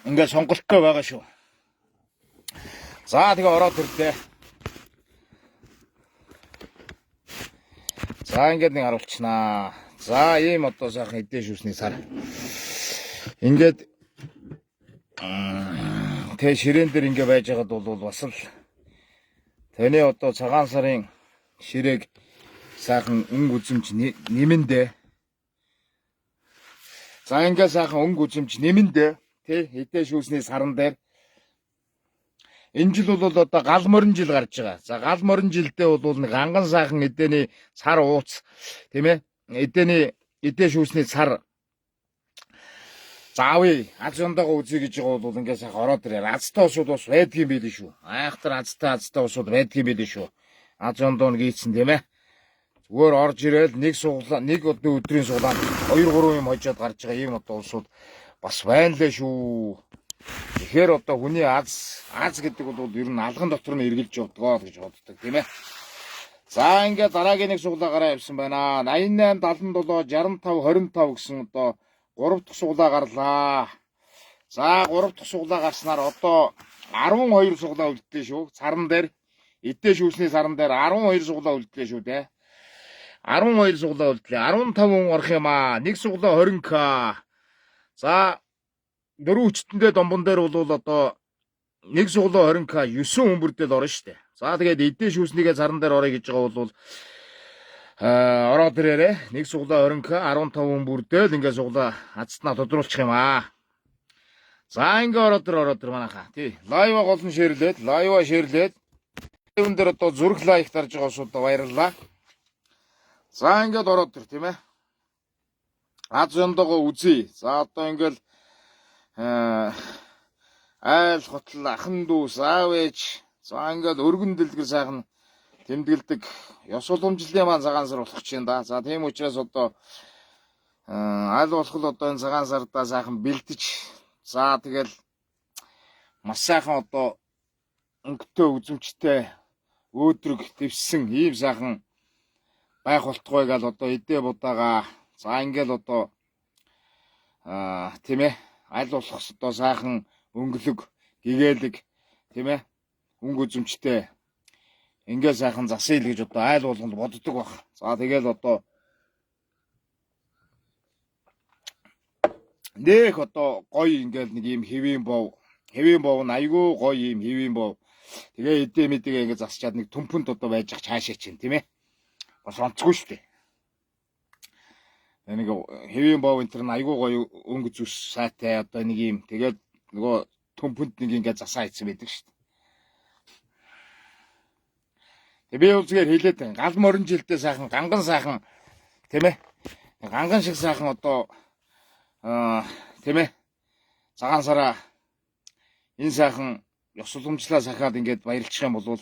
S1: Ингээд сонголттой байгаа шүү. За тэгээ ороод ирлээ. За ингээд нэг харуулчихнаа. За ийм одоо сайхан эдээ шүүсний сар. Ингээд тэг ширээн дээр ингээ байж байгаад бол бас л таны одоо цагаан сарын ширээг сайхан өнгө үзэмж нэмэндэ. За ингээ сайхан өнгө үзэмж нэмэндэ. Тэ эдээ шүүсний саран дээр энэ жил бол одоо гал морин жил гарч байгаа. За гал морин жилдээ бол нэг анган сайхан эдээний цар ууц тийм ээ. Эдээ шүүсний цар Заавь аз ондоогоо үзье гэж байгаа бол ингээд сайхан ороод ирээ. Азтай усуд бас байдгийн байл шүү. Айхтар азтай усуд байдгийн байл шүү. Аз ондоо гийцэн тийм ээ. Зүгээр орж ирээл нэг өдрийн суглаанд 2 3 юм хожоод гарч байгаа ийм одоо усуд бас байна лээ шүү. Тэгэхээр одоо хүний аз гэдэг бол ер нь алган дотор нь эргэлж явдгаа гэж боддог тийм ээ. За ингээд дараагийн нэг суглаа гараа явсан байна. 88 77 65 25 гэсэн одоо 3 дахь суглаа гарлаа. За 3 дахь суглаа гарснаар одоо 12 суглаа үлдээ шүү. Саран дээр эдээ шүүсний саран дээр 12 суглаа үлдлээ шүү дээ. 12 суглаа үлдлээ. 15 хүн орох юм аа. Нэг суглаа 20к. За 4 хүчтэндээ домбон дээр бол одоо нэг суглаа 20к 9 хүн бүрдэл орно шүү дээ. За тэгээд эдээ шүүснийгээ саран дээр орё гэж байгаа бол ороод ирээрээ. Нэг суглаа 20к 15 хүн бүрдэл ингээ суглаа азтнаа тодруулчих юм аа. За ингээ ороод ир манайхаа. Тий. Лайва голн шеэрлээд, Юун дээр одоо зүрх лайк дарж байгаа усудаа баярлалаа. За ингээд ороод ир тийм ээ. Аз ондоогоо үзье. За одоо ингээл айл хотл ахан дүүс аав ээж. За ингээд өргөн дэлгэр сайхан тэмдэглэдэг ёс уламжлалын маань цагаан сар болох чинь да. За тийм учраас одоо аль болох л одоо энэ цагаан сардаа сайхан бэлдэж. За тэгэл маш сайхан одоо өнгөтэй үзэмжтэй өөдрөг твсэн ийм сайхан байх болтгой гал одоо эдээ будаага. За ингээл одоо тийм ээ аль болох одоо сайхан өнгөлөг гэгээлэг тийм ээ өнгө үзэмжтэй ингээл сайхан засъя л гэж одоо айл болгонд боддог баг. За тэгэл одоо нэх одоо гоё ингээл нэг юм хэвийн бов нь айгүй гоё юм хэвийн бов. Тэгээ эдээ мэдээ ингээд засчаад нэг төмпөнд одоо байж ах цаашаа чинь тийм ээ. Бас онцгүй шүү дээ. Нэг хэвийн бов энэ төр нь айгүй гоё өнгө зүс сайтай одоо нэг юм тэгээд нөгөө төмпөнд нэг ингээд засаа хийсэн байдаг шүү дээ. Тэгээ би үзгээр хэлээд байна. Гал морин жилдээ сайхан ганган сайхан тийм ээ. Ганган шиг сайхан одоо тийм ээ. Цагаан сараа энэ сайхан ёс уламжлалаа сахаад ингээд баярлчих юм бол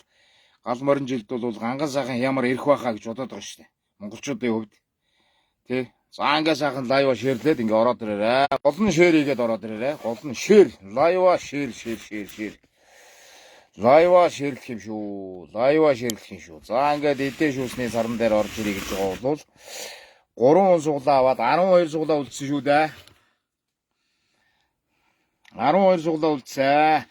S1: гал морин жилд бол ганган сайхан ямар ирэх байхаа гэж бодоод байгаа шүү дээ. Монголчуудын хувьд. Тий. За ингээд сайхан лайва шеэрлээд ингээд ороод ирээрээ. Голн шеэр хийгээд ороод ирээрээ. Голн шеэр, лайва шеэр. Лайва шеэрлэх юм шүү. За ингээд эдээ шүүсний саран дээр орж ирэй гэж байгаа бол 3 суглаа аваад 12 суглаа үлдсэн шүү дээ. 12 суглаа үлдсэн.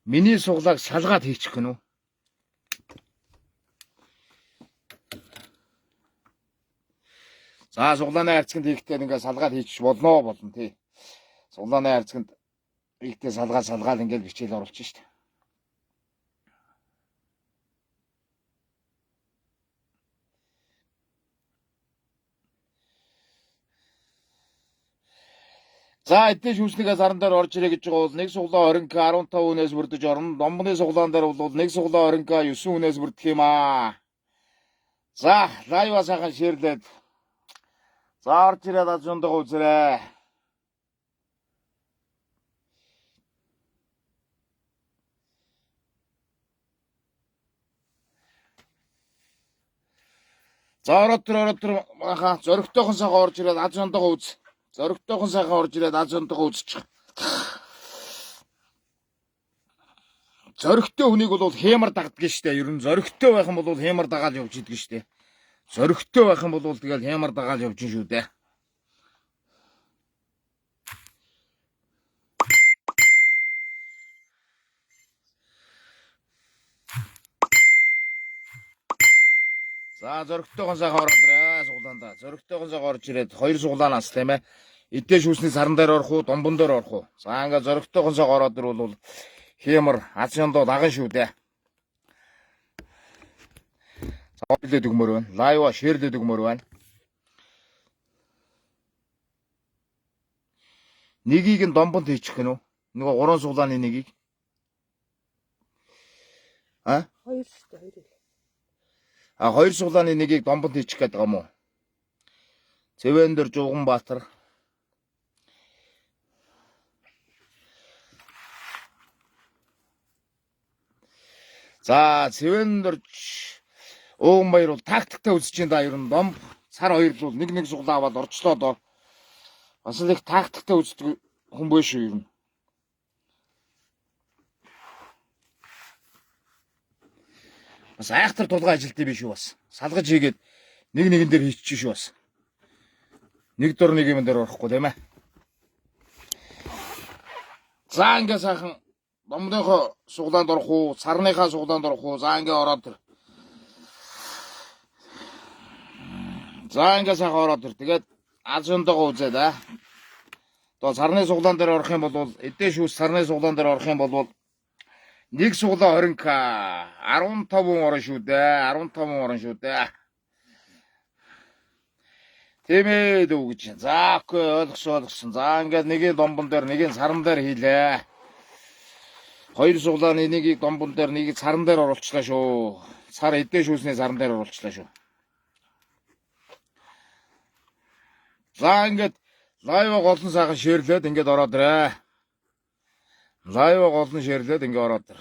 S1: Миний суглааг салгаад хийчих гэнэ үү? За суглааны хайрцагт хийхдээ ингээд салгаад хийчих болно тий. Суглааны хайрцагт хийхдээ салгаад ингээд бичээл оруулчих шүү дээ. За эдээ шүүснийгээ саран дээр орж ирээ гэж байгаа бол нэг суглаа 20к 15 хүнээс бүрдэж орно. Домбоны суглаан дээр бол нэг суглаа 20к 9 хүнээс бүрдэх юм аа. За лайва сайхан шеэрлээд. За орж ирээд аз ондоогоо үзээрэй. За ороод тэр маха зөрөгтэйхэн сайхан орж ирээд аз ондоогоо үз. Зөрөгтэйхэн сайхан орж ирээд аз ондоогоо үзчих. Зөрөгтэй хүнийг бол хэмар дагдаг штэ. Ер нь зөрөгтэй байх юм бол хэмар дагаал явж идэг штэ. Зөрөгтэй байх юм бол тэгэл хэмар дагаал явж ин шүү дээ. За зөрөгтэйхэн сайхан ороод ирээ суглаандаа. Зөрөгтэйхэн сайхан орж ирээд 2 суглаанаас тийм ээ. Эдээ шүүсний саран дээр орох уу, домбон дээр орох уу? За ингээ зөрөгтэйхэн сайхан ороод ирвэл хэмар аз ондоо даган шүү дээ. За орлоод өгмөр байна. Лайва шеэрлээд өгмөр байна. Нэгийг нь домбонд хийчих гэнэ үү? Нөгөө гурван суглааны нэгийг. А?
S2: Хоёр шүү дээ, хоёр.
S1: А хоёр суглааны нэгийг домбонд хийчих гээд байгаа юм уу? Цэвэндэр Жуганбаатар. За Цэвэндэр Ууганбаяр бол тактиктэй үзэж байна да. Ер нь домб цар хоёр бол нэг суглаа аваад орчлоо доо. Бас л их тактиктэй үздэг хүн биш шүү ер нь. Бас айхтар тулгай ажилттай биш үү бас. Салгаж хийгээд нэгэн дээр хийчих шүү бас. Нэг дор нэг юм дээр орохгүй тийм ээ. За ингээ сайхан домныхоо суглаанд орох уу, сарныхаа суглаанд орох уу? За ингээ ороод тэр. За ингээ сайхан ороод тэр. Тэгээд азундагоо үзээд аа. То сарны суглаан дээр орох юм бол эдээ шүүс сарны суглаан дээр орох юм бол нэг суглаа 20к 15 орно шүү дээ. 15 орно шүү дээ. Тэмээ дүү гэж. За окей ойлгосон. За ингээд нэгийн домбон дээр нэгийг саран дээр хийлээ. Хоёр суглааны нэгийг домбон дээр нэгийг саран дээр оруулчлаа шүү. Сар эдээ шүүсний саран дээр оруулчлаа шүү. За ингээд лайв голон сайхан шеэрлээд ингээд ороод ирээ. Лайв голон шеэрлээд ингээд ороод ир.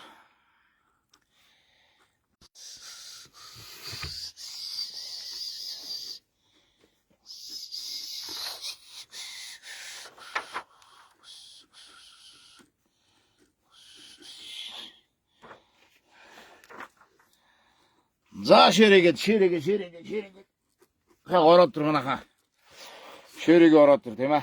S1: За шеэрэгээд. Хаа ороод ир манайхаа. Шеэрийг ороод ир тийм ээ.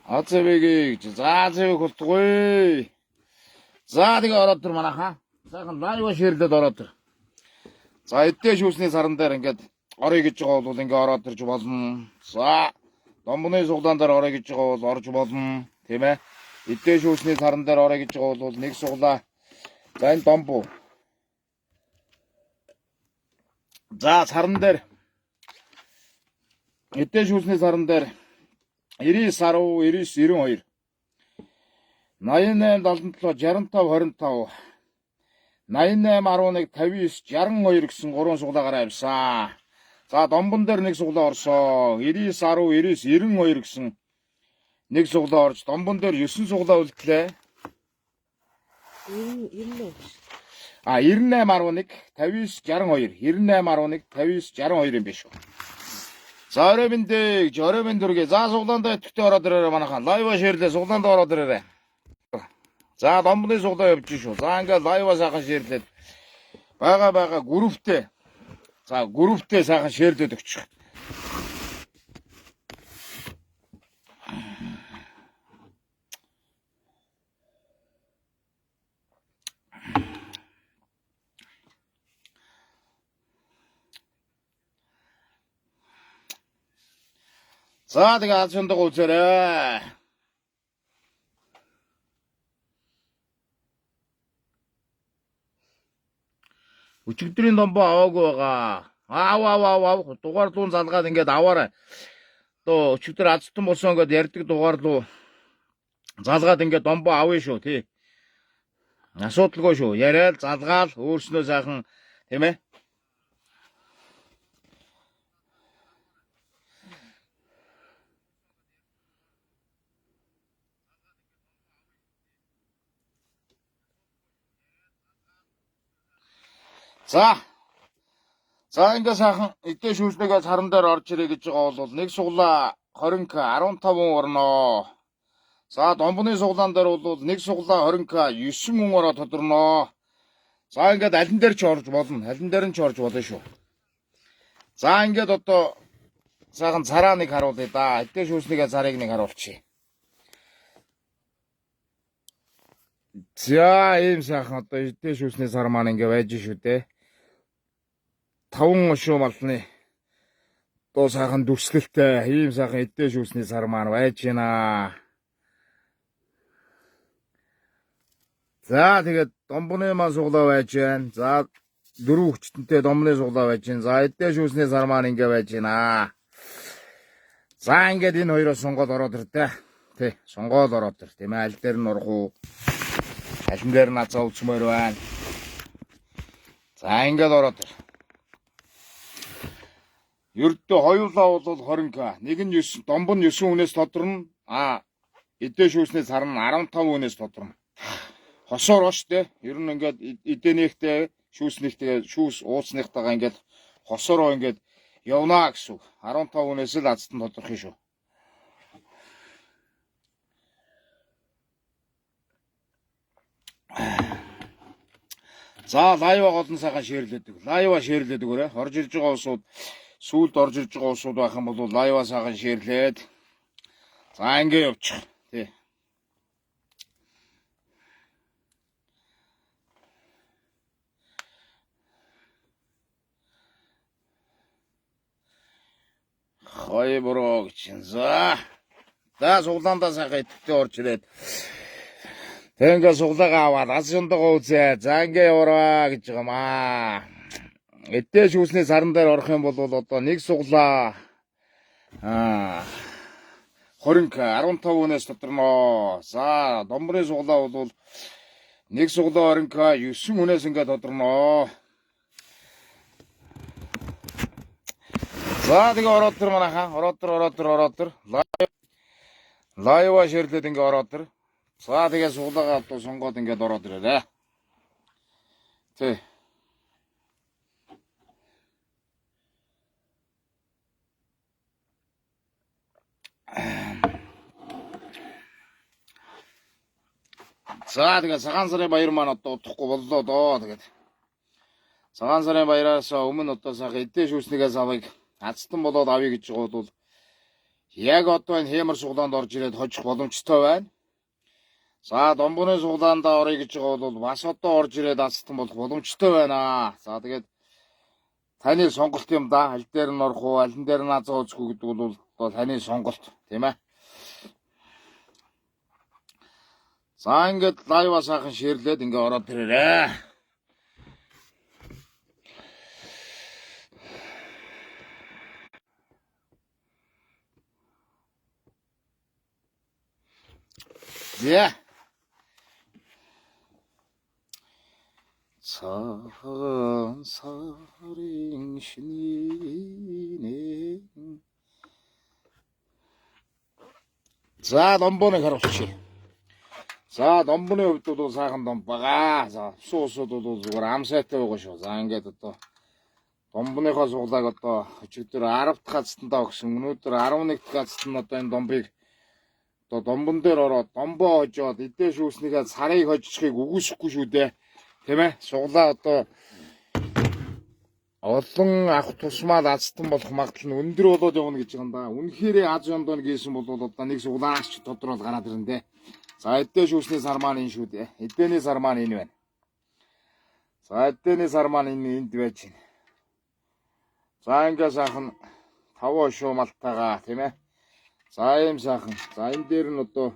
S1: Ацэвэгийг за зэвэг болтгоо. За тэгээ ороод ир манайхаа. Сайхан лайв шеэрлээд ороод ир. За эдээ шүүсний саран дээр ингээд орё гэж байгаа бол ингээ ороод ирж болно. За домбоны суглаан дээр орё гэж байгаа бол орж болно. Тийм ээ. Эдээ шүүсний саран дээр орё гэж байгаа бол нэг суглаа. За энэ домбо. За саран дээр эдээ шүүсний саран дээр 99 10 99 92 88 77 65 25 88 11 59 62 гэсэн гурван суглаагаар авсан. За домбон дээр нэг суглаа орсон. 99 10 99 92 гэсэн нэг суглаа орж домбон дээр 9 суглаа үлдлээ.
S2: 98.
S1: А 98 11 59 62 98 11 59 62 юм биш үү. За ороймэн дүргээ. За суглаандаа өтөвтэй ороод ирээрэй манайхаа. Лайв шеэрлээ суглаандаа ороод ирээрэй. За домбоны суглаа явж шүү. За ингээ лайв сайхан шеэрлээд бага групптэй. За групптэй сайхан шеэрлээд өгчих. За тэгээ азундаа үзээрэй. Өчигдрийн домбоо аваагүй байгаа. Аав. Дугаар луун залгаад ингээд аваарай. То өчигдөр азтан болсон ингээд ярьдаг дугаар луу залгаад ингээд домбоо авъя шүү тий. Асуудалгүй шүү. Яриад залгаал өөрснөө сайхан тийм ээ. За ингээ сайхан эдээ шүүснэгээ саран дээр орж ирээ гэж байгаа бол нэг суглаа 20к 15 орно. За домбоны суглаан дээр бол нэг суглаа 20к 9 мөн ороо тодорно. За ингээд алин дээр ч орж болно. Алин дээр нь ч орж болно шүү. За ингээд одоо сайхан цараа нэг харуулъя да. Эдээ шүүснэгээ царыг нэг харуулчих. За ийм сайхан одоо эдээ шүүсний сар маань ингээ байж шүү дээ. 5 шүү малны одоо сайхан дүрслэлтэй ийм сайхан эддээ шүүсний сар маань байж байна. За тэгээд домбоны маань суглаа байж байна. За дөрөв хүчтэнтэй домбоны суглаа байж байна. За эддээ шүүсний сар маань ингээ байж байна. За ингээд энэ хоёроос сонгоод ороод ирдэ. Тий, сонгоод ороод ир. Тийм ээ, аль дээр нь орох уу? Аль дээр нь азаа үлсмээр байна. За ингээд ороод ир. Ердөө хоёулаа бол 20к. Нэг нь 9, домбон 9 хүнээс тодорно. Эддээ шүүсний сар нь 15 хүнээс тодорно. Хосоор штэ. Ер нь ингээд эдээнийхтэй шүүснийхтэй шүүс ууцныхтайгаа ингээд хосоороо ингээд явнаа гэсэн үг. 15 хүнээс л азтан тодорох юм шүү. За лайва голон сайхан шеэрлэдэг. Лайва шеэрлэдэг өрөө. Орж ирж байгаа усууд сүүлд орж ирж байгаа усууд байх юм бол лайва сайхан шеэрлээд. За ингээ явчих. Тий. Хой бороо гэж. За суглаандаа сайхан идэвхтэй орж ирээд. Тэнгээ суглаагаа аваад аз шундагоо үзээ. За ингээ яваараа гэж байгаамаа. Эддээ шүүсний саран дээр орох юм бол одоо нэг суглаа 20к 15 хүнээс тодорно. За домбрын суглаа бол нэг суглаа 20к 9 хүнээс ингээ тодорно. За тэгээ ороод төр манайхаа. Ороод төр. Лайва шеэрлээд ингээ ороод төр. За тэгээ суглаагаа одоо сонгоод ингээд ороод ирээрээ. Тий. За тэгээ цагаан сарын баяр маань одоо удахгүй боллоо доо тэгээд. Цагаан сарын баяраас өмнө одоо сайхан эддээ шүүснийгээс авыг азтан болоод авъя гэж байгаа бол яг одоо энэ хэмэр суглаанд орж ирээд хожих боломжтой байна. За домбоны суглаанд орё гэж байгаа бол бас одоо орж ирээд азтан болох боломжтой байна. За тэгээд таны сонголт юм да. Аль дээр нь орох уу, аль дээр нь азаа үзэх үү гэдэг бол таны сонголт, тийм ээ. За ингээд лайва сайхан шеэрлээд ингээ ороод ирээрээ. Yeah. Цагаан сарын шинийн. За домбоныг харуулчих. За домбоны хувьд бол сайхан дом байгаа. За суусууд бол зүгээр амсайтай байгаа шүү. За ингээд одоо домбоныхоо суглааг одоо өчигдөр 10 дахь хацтандаа өгсөн. Өнөөдөр 11 дахь хацтанд одоо энэ домбыг одоо домбон дээр ороод домбоо хожоод эддээ шүүснийгээ сарыг хожчихыг үгүйсэхгүй шүү дээ. Тийм ээ. Суглаа одоо олон авах тусмаа азтан болох магадлал нь өндөр болоод явна гэж байгаа юм да. Үнэхээр аз жондоо гийсэн бол одоо нэг суглаач тодорхойлол гараад ирнэ дээ. За эддээ шүүсний сар маань энэ шүү дээ. Эддээний сар маань энэ байна. За эддээний сар маань энд байж байна. За ингээ сайхан 5 шуумалтайгаа тийм ээ. За ийм сайхан. За энэ дээр нь одоо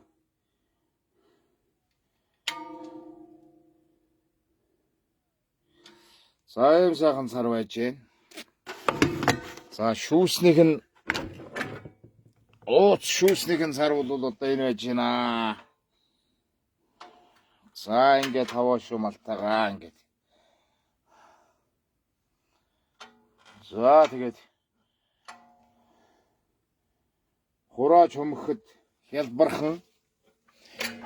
S1: за ийм сайхан сар байж байна. За шүүснийх нь шүүснийх нь сар бол одоо энэ байж байна. За ингээд 5 шуумалтайгаа ингээд. За тэгээд хураач хөмөхөд хялбархан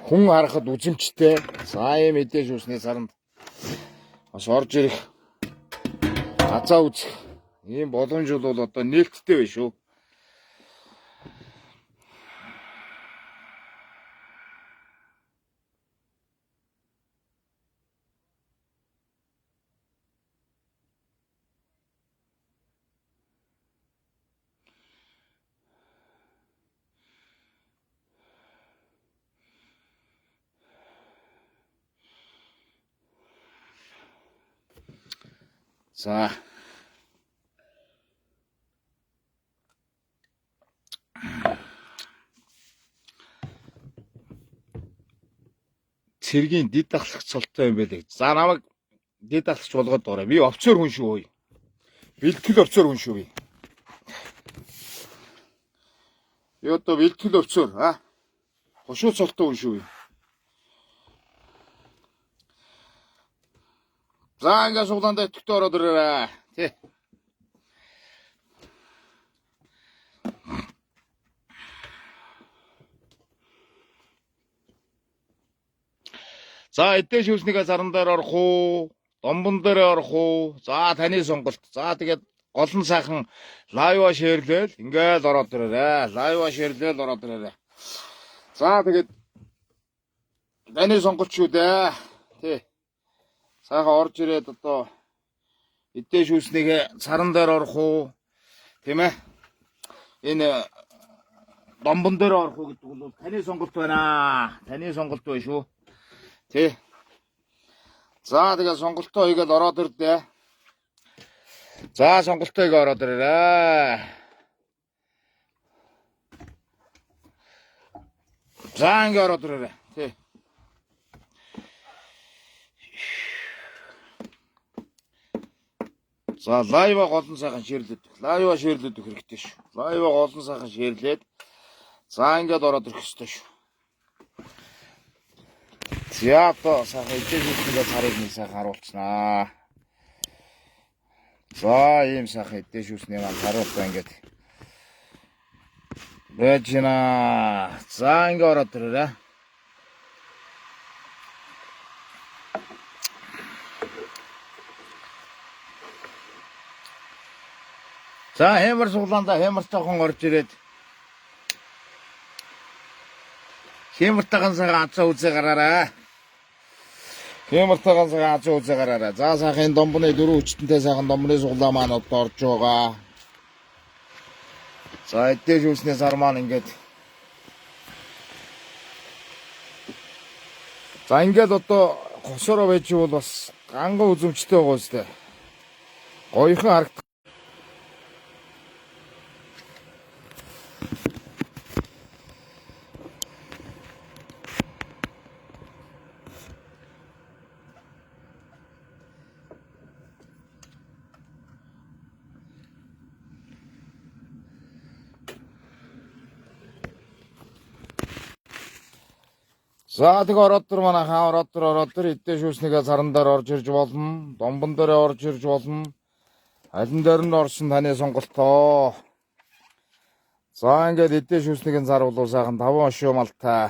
S1: хүн харахад үзэмжтэй. За ийм эддээ шүүсний саранд бас орж ирэх азаа үзэх ийм боломж бол одоо нээлттэй байна шүү. За сэргийн дид дахлагч цолтой юм байлээ. За намайг дид дахлагч болгоод дуурай. Би офицер хүн шүү ой. Бэлтгэл офицер хүн шүү би. Би одоо бэлтгэл офицер хошуу цолтой хүн шүү би. За ингээ суглаандаа итгэвтэй ороод ирээрээ. Тий. За эдээ шүүснийгээ заран дээр орох уу? Домбон дээр орох уу? За таны сонголт. За тэгээд олон сайхан лайва шеэрлээл ингээл ороод ирээрээ. Лайва шеэрлээл ороод ирээрээ. За тэгээд таны сонголт шүү дээ. Тий. Сайхан орж ирээд одоо эдээ шүүснийгээ царан дээр орох уу? Тийм ээ. Энэ домбон дээр орох уу гэдэг бол таны сонголт байна. Таны сонголт байна шүү. Тий. За тэгээ сонголтоо хийгээд ороод ирдээ. За сонголтоо хийгээд ороод ирээрээ. За ингээ ороод ирээрээ. Тий. За лайва голон сайхан шеэрлээд. Лайва шеэрлээд өгөх хэрэгтэй шүү. Лайва голон сайхан шеэрлээд. За ингээд ороод ирэх хэрэгтэй шүү. За одоо сайхан эдээ шүүснийгээ царыг нэг сайхан харуулцнаа. За ийм сайхан эдээ шүүсний маань харуултаа ингээд. Бэжина. За ингээд ороод ирээрээ. За хэмэр суглаандаа хэмэр жоохон орж ирээд. Хэмэртайхан сайхан азаа үзээ гараарай. Хэмэртайхан сайхан азаа үзээ гараарай. За сайхан домбоны дөрөв хүчтэнтэй сайхан домбоны суглаа маань одоо орж байгаа. За эдээ шүүснээс ар маань ингээд. За ингээд одоо хосороо байж бол бас ганган үзэмжтэй байгаа үстэй. Гоёхан харагд. За тэг ороод төр манайхаа ороод төр эдээ шүүснийгээ царан дээр орж ирж болно. Домбон дээр орж ирж болно. Алин дээр нь орсон таны сонголтоо. За ингээд эдээ шүүснийгийн цар бол сайхан 5 хошуу малтай.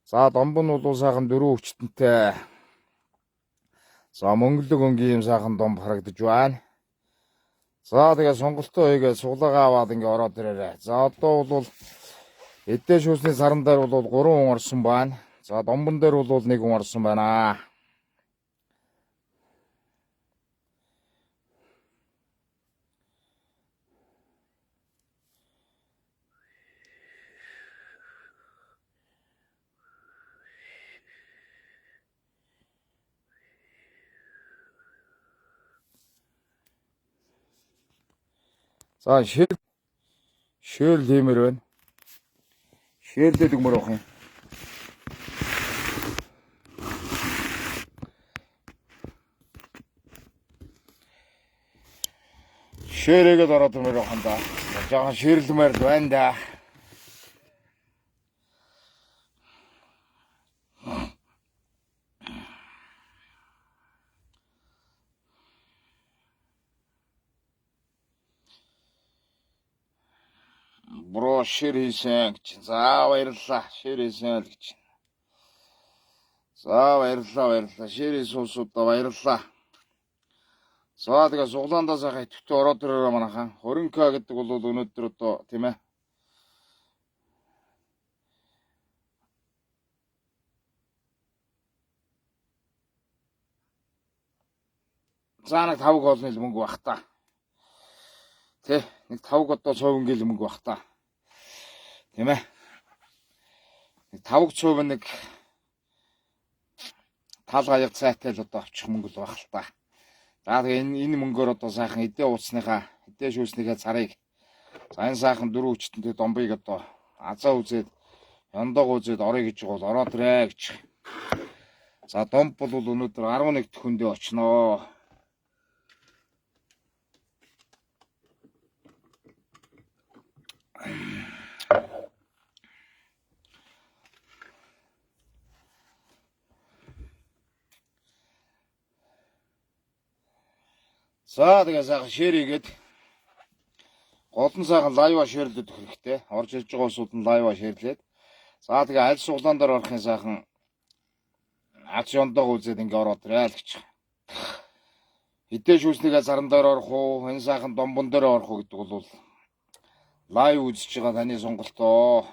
S1: За домбон бол сайхан 4 хүчтэнтэй. За мөнгөлөг өнгийн юм сайхан домб харагдаж байна. За тэгээ сонголтоо хийгээд суглаагаа аваад ингээд ороод ирээрээ. За одоо бол эдээ шүүсний царан дээр бол 3 хүн орсон байна. За домбон дээр бол 1 хүн орсон байна. За шээл тиймэр байна. Шээрлээд өгмөр авах юм. Шээрэгээд ороод ирмээр авах юм да. Жаахан шээрлэмээр байна да. Бро шир хийсэн гэж. За баярлалаа. Шир хийсэн л гэж. За баярлалаа. Ширийн суусуудаа баярлалаа. За тэгээ суглаандаа сайхан идэвхтэй ороод ирээрээ манайхан. 20k гэдэг бол өнөөдөр одоо тийм ээ. За нэг 5 голны л мөнгө бах та. Тэ нэг 5 одоо цовын гэл мөнгө бах та. Тийм ээ. Нэг 5 цовын нэг тал гаяг цайтай л одоо авчих мөнгө л бах л та. За тэгээ энэ мөнгөөр одоо сайхан эдээ ууцсныхаа эдээ шүүснийхээ царыг за энэ сайхан 4 хүчтэнтэй домбыг одоо азаа үзээд ёндоог үзээд орё гэж бол ороод ирээ гэж. За домп бол өнөөдөр 11 төхөндөө очноо. За тэгээ сайхан шеэр хийгээд голон сайхан лайва шеэрлээд өгөх хэрэгтэй. Орж ирж байгаа усууд нь лайва шеэрлээд. За тэгээ аль суглаан дээр орохын сайхан ач ондоо үзээд ингээ ороод ирээ л гэж. Хитэ шүүснийгээ заран дээр орох уу, энэ сайхан домбон дээр орох уу гэдэг бол лайв үзэж байгаа таны сонголтоо.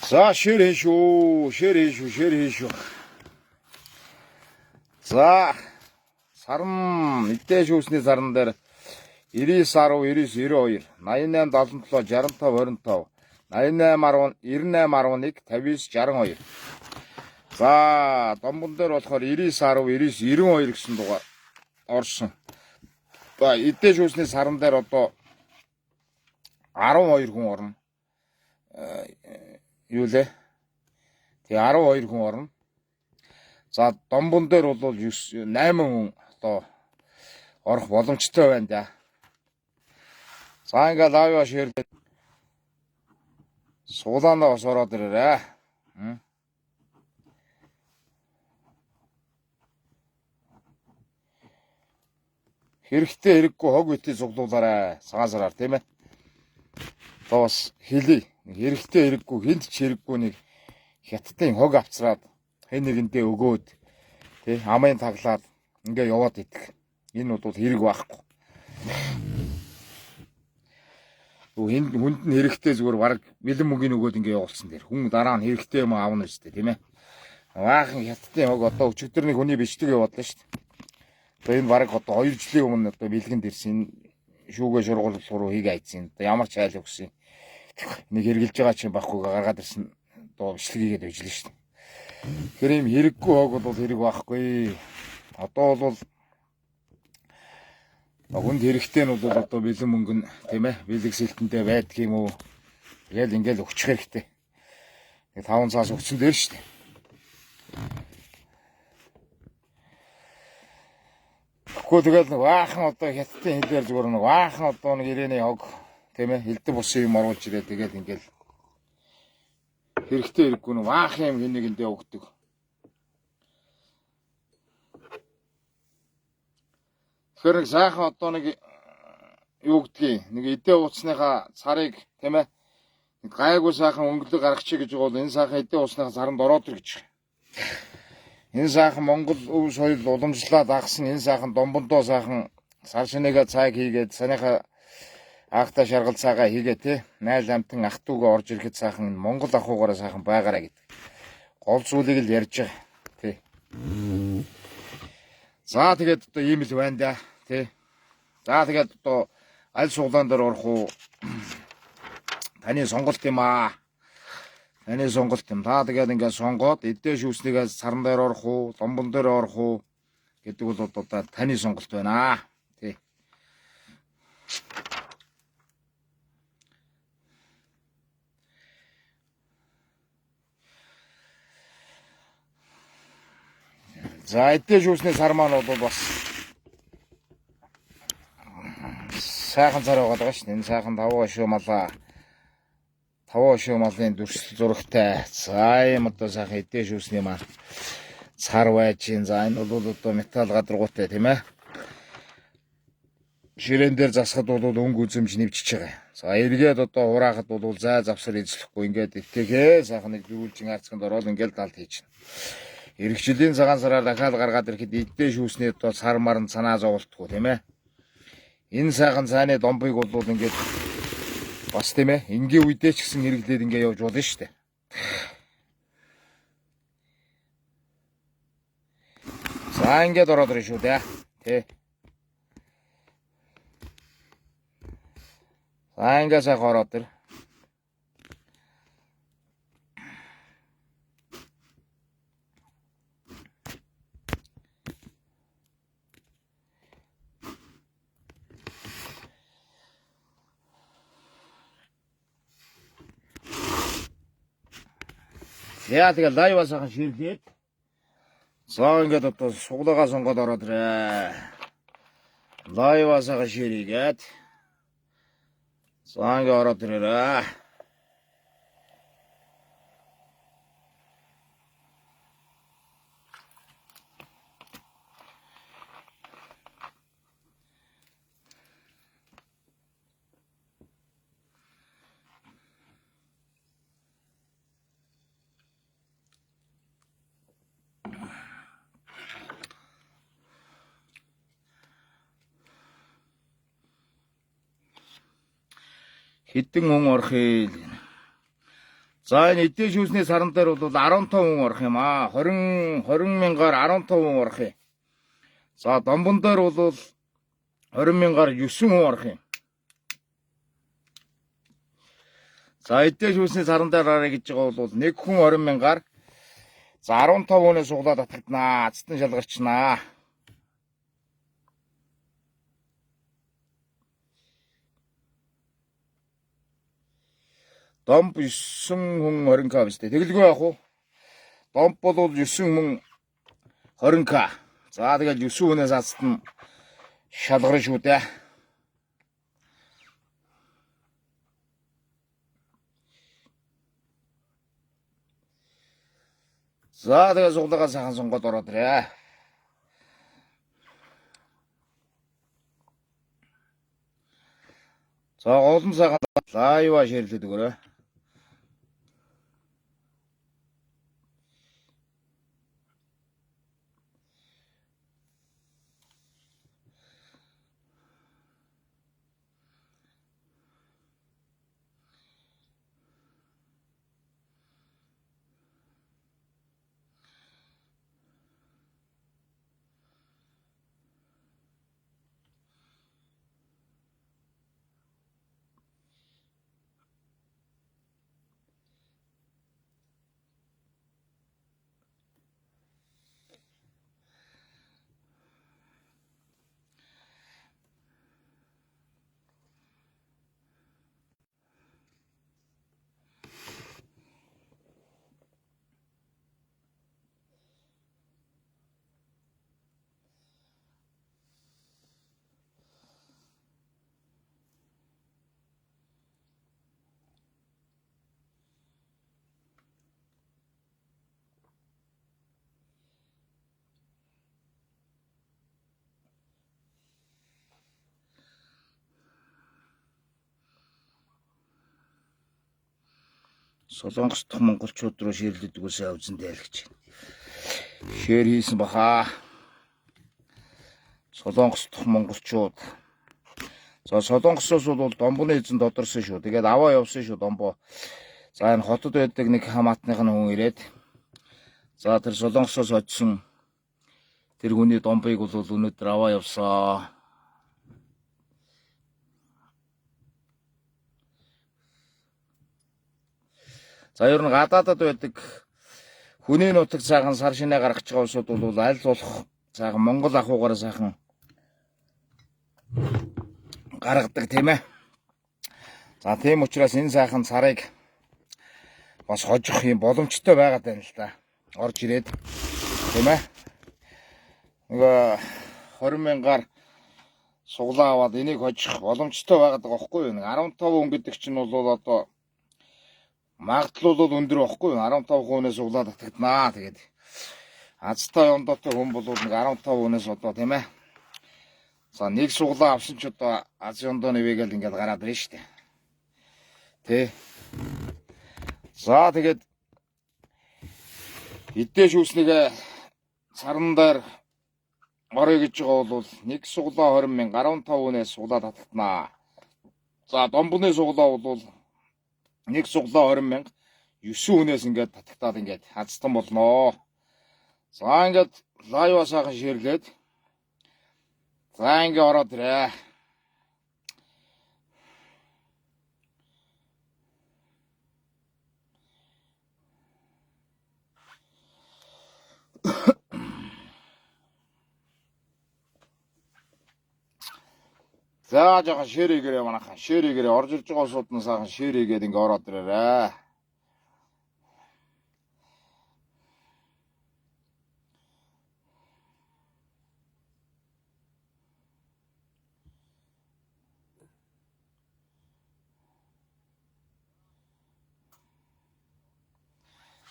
S1: За шеэр хийшүү. За сарн эдээ шүүсний сарн дээр 99 10 99 92 88 77 65 25 88 11 59 62. За домбон дээр болохоор 99 10 99 92 гэсэн дугаар орсон. За эдээ шүүсний сарн дээр одоо 12 хүн орно. Юу лээ? Тэгээ 12 хүн орно. За домбон дээр бол 8 хүн одоо орох боломжтой байна да. За ингээ лайв шеэрлээд суулаанаа бас ороод ирээрээ. Хэрэгтэй хэрэггүй хог битий цуглуулаарай. Цагаан сараар тийм ээ. Одоо бас хэлий. Хэрэгтэй хэрэггүй хинт ч хэрэггүй нэг хятадын хог авцраад хэн нэгэндээ өгөөд тий амын таглаад ингээ яваад идэх. Энэ бол хэрэг байхгүй. Хүнд нь хэрэгтэй зүгээр баг бэлэн мөнгөний өгөөд ингээ явуулсан дээр хүн дараа нь хэрэгтэй юм аавна шүү дээ тийм ээ. Баахан хятадын хог одоо өчигдөр нэг хүний бичдэг явууллаа шүү дээ. Одоо энэ баг одоо 2 жилийн өмнө одоо бэлгэнд ирсэн шүүгээ шургуулах руу хийгээ айцсан. Одоо ямар ч айл өгсөн. Нэг хэрглэж байгаа чинь багхгүйгээ гаргаад ирсэн доо бичлэгийг хийгээд bijлээ шүү дээ. Тэгэхээр юм хэрэггүй хог бол хэрэг байхгүй. Одоо бол хүнд хэрэгтэй нь бол одоо бэлэн мөнгө нь тийм ээ бэлэг сэлтэндээ байдаг юм уу? Тэгэл ингээл өгчих хэрэгтэй. Нэг 5 цаас өгсөн дээр шүү дээ. Тэгэхгүй тэгэл нэг баахан одоо хятадын хэлээр зүгээр нэг баахан одоо нэг ирээний хог тийм ээ элдв бусын юм оруулж ирээ тэгээд ингээл хэрэгтэй хэрэггүй нэг баахан юм хэнийг эндээ өгдөг. Тэгэхээр нэг сайхан одоо нэг юу гэдгийг нэг эдээ уусныхаа царыг тийм ээ гайгүй сайхан өнгөлөг гаргачих гэж бол энэ сайхан эдээ уусныхаа царанд ороод ир гэж. Энэ сайхан Монгол өв соёл уламжлаад агсан энэ сайхан домбондоо сайхан сар шинэгээ цайг хийгээд санийхаа ахта шаргал цагаа хийгээ те найл амтан ах トゥ угаа орж ирэхэд сайхан Монгол ахуугаараа сайхан байгаараа гэдэг. Гол зүйлийг л ярьж байгаа тий. За тэгээд одоо ийм л байна да тий. За тэгээд одоо аль суглаан дээр орох уу? Таны сонголт юм аа. Таны сонголт юм. Та тэгээд ингээд сонгоод эдээ шүүснийгээ сарн дээр орох уу, домбон дээр орох уу гэдэг бол одоо таны сонголт байна. Тий. За эдээ шүүсний сар маань бол бас сайхан цар байгаа шүү дээ. Энэ сайхан таваа шүү малаа. Таваа шүү малын дүрсэл зурагтай. За юм одоо сайхан эдээ шүүсний маань цар байж гин. За энэ бол одоо металл гадаргуутай тийм ээ. Ширээн дээр засахад бол өнгө үзэмж нэвчиж байгаа. За эргээд одоо хураахад бол зай завсар эзлэхгүй ингээд итгэхээ сайхан нэг дөрвөлжин арцганд ороод ингээд далд хийж байна. Иргэжлийн цагаан сараар дахиад гаргаад ирэхэд эдээ шүүсний одоо сар маран санаа зовлтгүй тийм ээ. Энэ сайхан цааны домбыг бол ингээд бас тийм ээ энгийн үедээ ч гэсэн хэрэглээд ингээд явж болно шүү дээ. За ингээд ороод ирэн шүү дээ. Тэ. За ингээд сайхан ороод ир. Яа тэгээ лайва сайхан ширлээд. За ингээд одоо суглагаа сонгоод ороод ирээ. Лайва сайхан ширийгээд. За ингээд ороод ирээ. Хэдэн хүн орох юм. За энэ эдийн шүүсний саран дээр бол 15 хүн орох юм аа. 20 мянгаар 15 хүн орох юм. За домбон дээр бол 20 мянгаар 9 хүн орох юм. За эдийн шүүсний саран дээр арай гэж байгаа бол нэг хүн 20 мянгаар за 15 хүнээс суглаад татагдана. Цэстэн шалгарчнаа. Домп 9 хүн 20к бистэй. Тэгэлгүй яах вэ? Домп бол 9 хүн 20к. За тэгэл 9 хүнээс ацтан шалгарна шүү дээ. За тэгээ суглагаа сайхан сонгоод ороод ирээ. За олон сайхан лайва ширлээд өгөөрэй. Солонгос дахь монголчууд руу ширлээд үгүйсээ үзэндээ л гэж. Шэр хийсэн баха. Солонгос дахь монголчууд. За солонгосоос бол домбоны эзэн додорсон шүү. Тэгээд аваа явсан шүү домбоо. За энэ хотод байдаг нэг хамаатных нь хүн ирээд. За тэр солонгосоос очсон тэр хүний домбыг бол өнөөдөр аваа явсан. За ер нь гадаадад байдаг хүний нутаг сайхан сар шинэ гаргаж байгаа улсууд бол аль болох сайхан Монгол ахуйгаар сайхан гаргадаг тийм ээ. За тийм учраас энэ сайхан сарыг бас хожих юм боломжтой байгаад байна л да. Орж ирээд тийм ээ. Нөгөө 20 мянгаар суглаа аваад энийг хожих боломжтой байгаад байгаа байхгүй юу? 15 хүн гэдэг чинь бол одоо магадлал бол өндөр байхгүй юу? 15 хүнээс суглаад татагдана. Тэгээд азтай ондоотой хүн бол нэг 15 хүнээс одоо тийм ээ. За нэг суглаа авсан ч одоо Азийн ондоо нэвэгээл ингээд гараад ирнэ шүү дээ. Тэ. За тэгээд эдээ шүүснийг саран дээр орё гэж байгаа бол нэг суглаа 20 мянга 15 хүнээс суглаад татагдана. За домбоны суглаа бол нэг суглаа 20 мянга 9 хүнээс ингээд татагтаад ингээд хацтан болноо. За ингээд лайва сайхан ширлээд. За ингээд ороод ирээ. За жоохон ширийгээрээ манайхан ширийгээрээ орж ирж байгаа сууд нь сайхан ширийгээд ингээд ороод ирээрээ.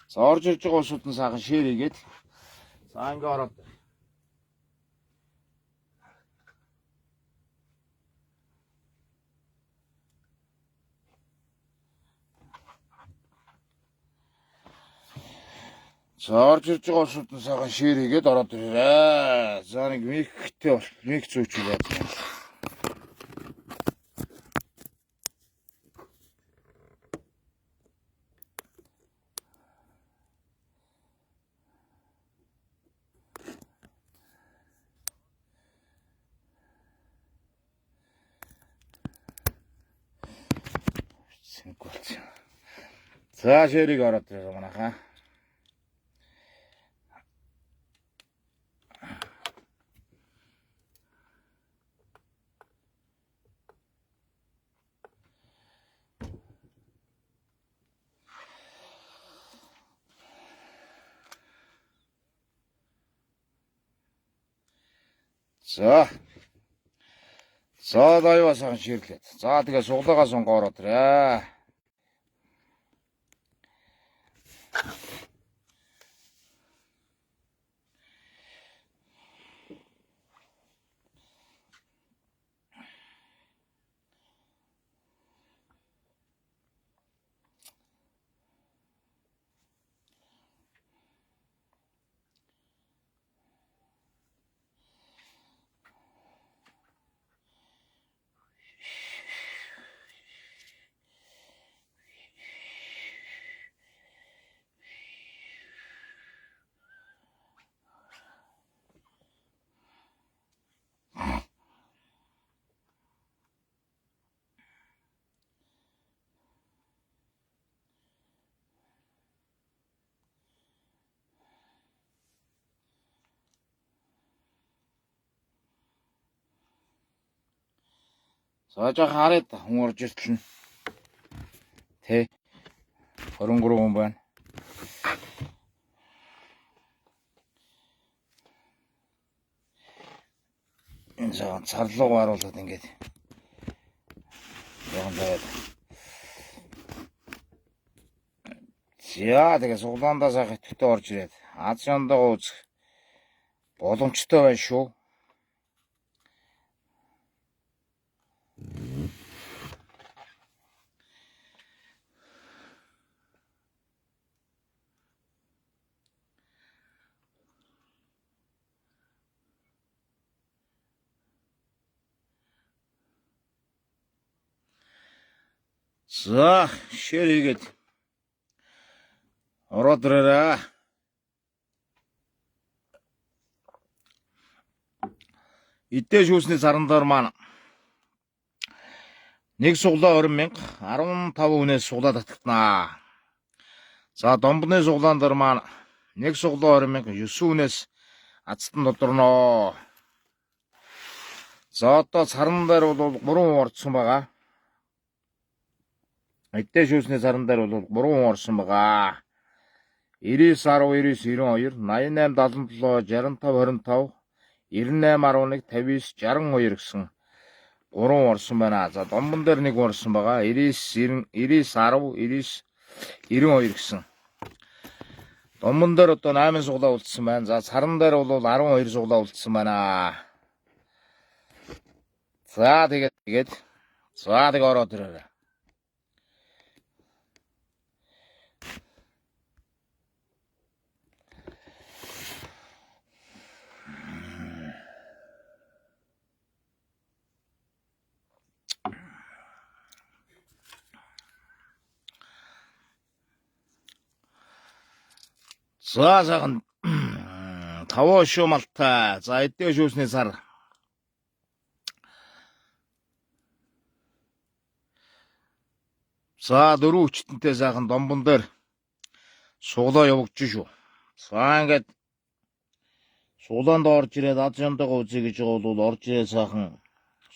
S1: За орж ирж байгаа усууд нь сайхан ширээгээд. За ингээ ороод. За орж ирж байгаа усууд нь сайхан ширээгээд ороод ирээ. За нэг миктэй бол мик зүүчүүлээд. За ширийг ороод ирээ манайхаа. За. За даяа сайхан ширлээд. За тэгээ суглаагаа сонгоо ороод ирээ. За жоо хараад хүн орж иртэл нь. Тэ. 23 хүн байна. Энэ царлуугаа харуулад ингээд. Яан байд. За тэгээ суглаандаа сайхан итгэвтэй орж ирээд Азиандаа үзэх боломжтой байна шүү. За шир хийгээд ороод ирээ. Идээ шүүсний сарандаар маань нэг суглаа 20,000 15 хүнээс суглаа татагнаа. За домбны суглаан дээр маань нэг суглаа 20,000 9 хүнээс ацтан додорноо. За одоо саран дээр бол 3 хүн орсон байгаа. Идээ шүүсний саран дээр бол 3 хүн орсон байгаа. 99 19 92 88 77 65 25 98 11 59 62 гэсэн 3 орсон байна. За домбон дээр нэг орсон байгаа. 99 10 99 92 гэсэн. Домбон дээр одоо 8 суглаа үлдсэн байна. За саран дээр бол 12 суглаа үлдсэн байна. За тэгээд ороод ирээ. За сайхан таваа шумалтай. За идээ шүүсний сар. За 4 хүчтэнтэй сайхан домбон дээр суглаа явагдаж шүү. За ингээд суглаанд орж ирээд Азиантайгаа үзье гэж байгаа бол орж ирээ сайхан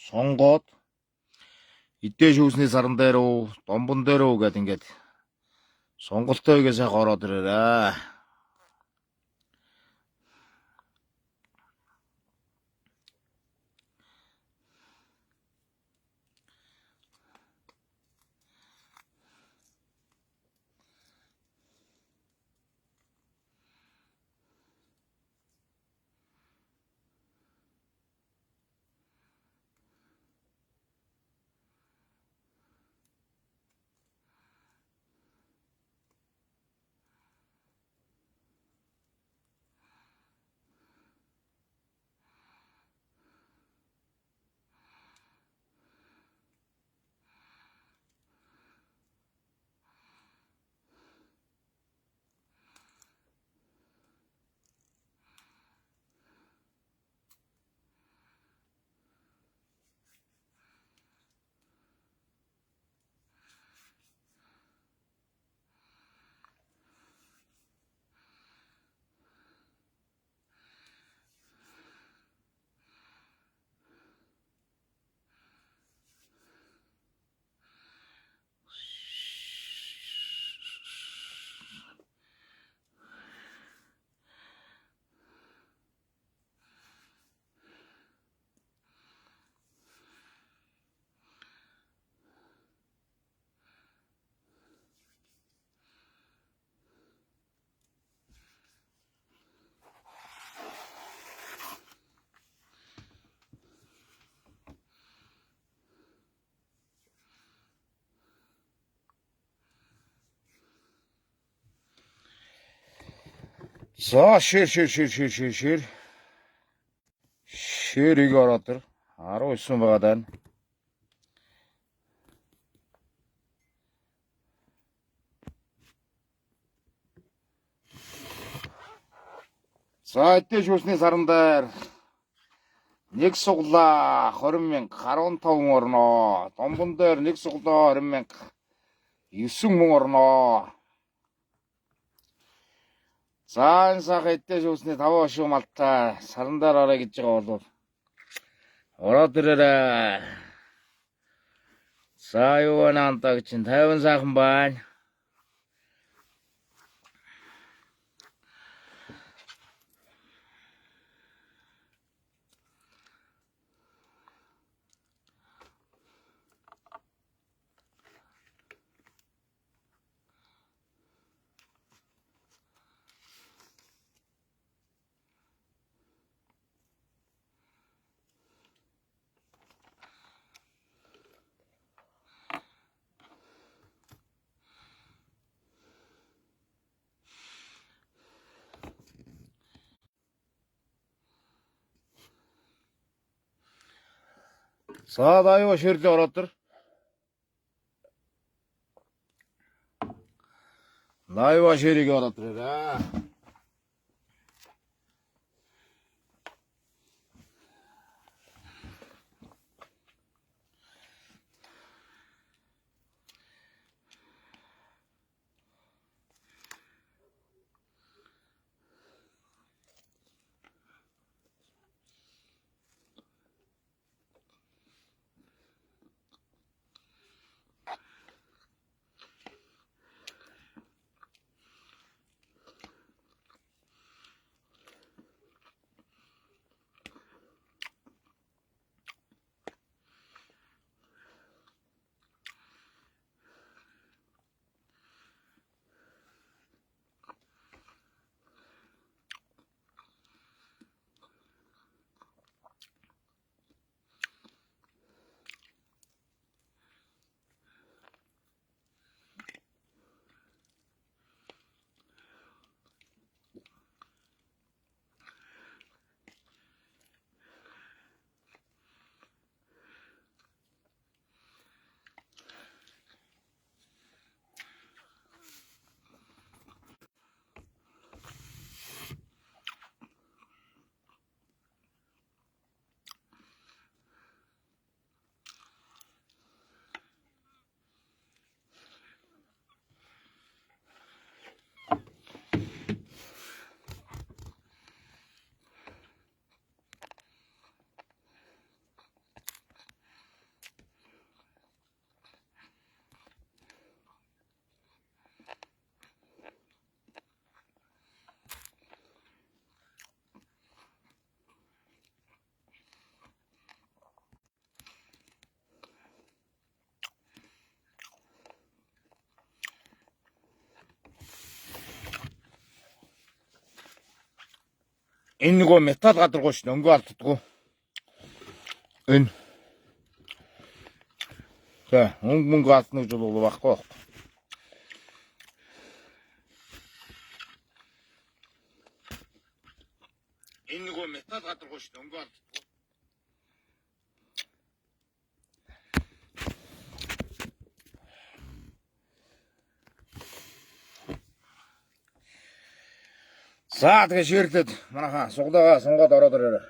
S1: сонгоод идээ шүүсний саран дээр үү, домбон дээр үү гэд ингээд сонголтоо игээ сайхан ороод ирээрээ. За ширийг ороод ир 19 байгаа даа. За эдгээр шүүсний саран дээр нэг суглаа 20,000 15 хүн орноо. Домбон дээр нэг суглаа 20,000 9 хүн орноо. За энэ сайхан эдгээр шүүсний 5 хошуу малтай саран дээр орё гэж байгаа бол ороод ирээрээ. За юу вэ наантаг чинь 50 сайхан байна. За дайва ширлээ ороод ир. Дайва ширийг ороод ирээ. Энэ нөгөө металл гадаргуу шин өнгөө алддаггүй. Энэ. Тэ, мөнгө алдна гэж бол байхгүй. Энэ нөгөө металл гадаргуу шин өнгөө алддаггүй. За тэгээ ширлээд манайхаа суглаагаа сонгоод ороод ирээрээ.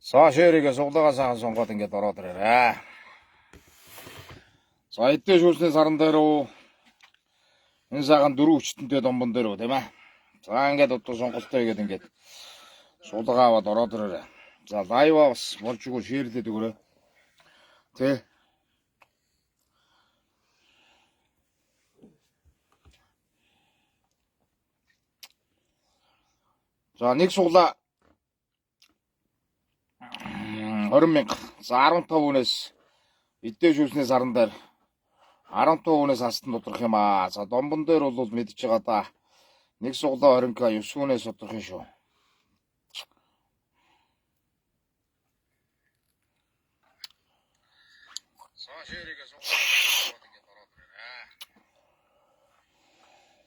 S1: За ширийгээ суглаагаа сайхан сонгоод ингээд ороод ирээрээ. За эдгээр шүүсний саран дээр үү энэ сайхан 4 өчтөнтэй домбон дээр үү тийм ээ. За ингээд одоо сонголтоо хийгээд ингээд суулгаа аваад ороод ирээрээ. За лайва бас болж игэл ширлээд өгөөрэй. Тэ. За нэг суглаа 20,000. За 15 хүнээс эдгээр шүүсний саран дээр 15 хүнээс астан доторх юм аа. За домбон дээр бол мэдчихэж байгаа да. Нэг суглаа 20к 9 хүнээс доторх юм шүү. шээрээгээ суулгаад ингээд ороод ирээ.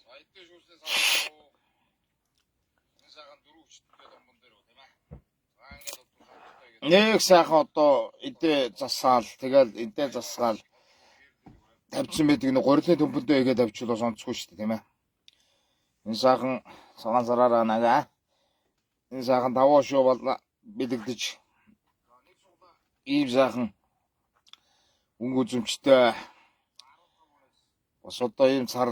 S1: За эдгээр шүүснээс авах. Энэ сайхан дөрөв хүчтэй домбон дээр үү тийм ээ. За ингээд одоо нэг сайхан одоо эдээ засаал тэгэл эдээ засгаал тавьчихсан байдаг нэг гурилын төмпөндөө игээд авчихвал сонцгүй шүү дээ тийм ээ. Энэ сайхан цагаан сараараа нагаа. Энэ сайхан даваа шүү бол бэлэгдэж ийм сайхан өнгө үзэмжтэй бас одоо ийм цар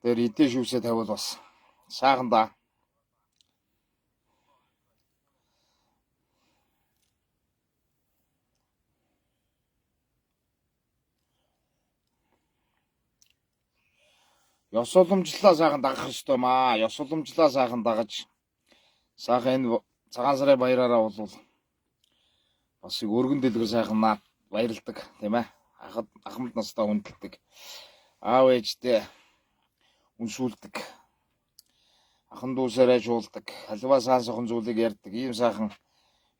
S1: дээр эдээ шүүсээ тавьвал бас сайхан да. Ёс уламжлалаа сайхан дагах ёстой маа. Ёс уламжлалаа сайхан дагаж сайхан энэ цагаан сарын баяраараа бол бас өргөн дэлгэр сайхан наад баярлдаг тийм ээ. Ахмад настаа хүндэлдэг. Аав ээжтэй үнсүүлдэг. Ахан дүүсээрээ жуулдаг. Халиваа саасахан зүйлийг ярьдаг. Ийм сайхан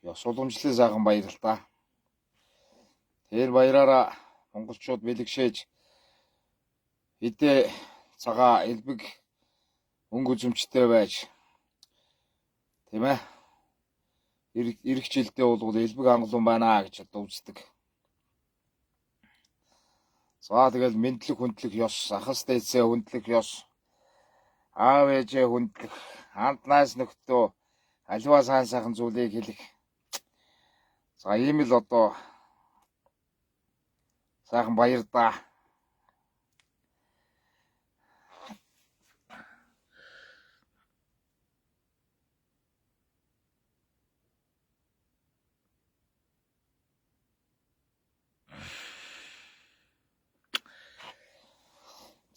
S1: ёс уламжлалын сайхан баяр л та. Тэр баяраараа монголчууд бэлгшээж эдээ цагаа элбэг өнгө үзэмжтэй байж тийм ээ. Ирэх жилдээ бол элбэг ангалуун байна гэж одоо үздэг. За тэгэл мэдлэг хүндлэх ёс, ахас дээдсээ хүндлэх ёс, аав ээжээ хүндлэх, хамт найз нөхдөө аливаа сайн сайхан зүйлийг хэлэх. За ийм л одоо сайхан баяр да.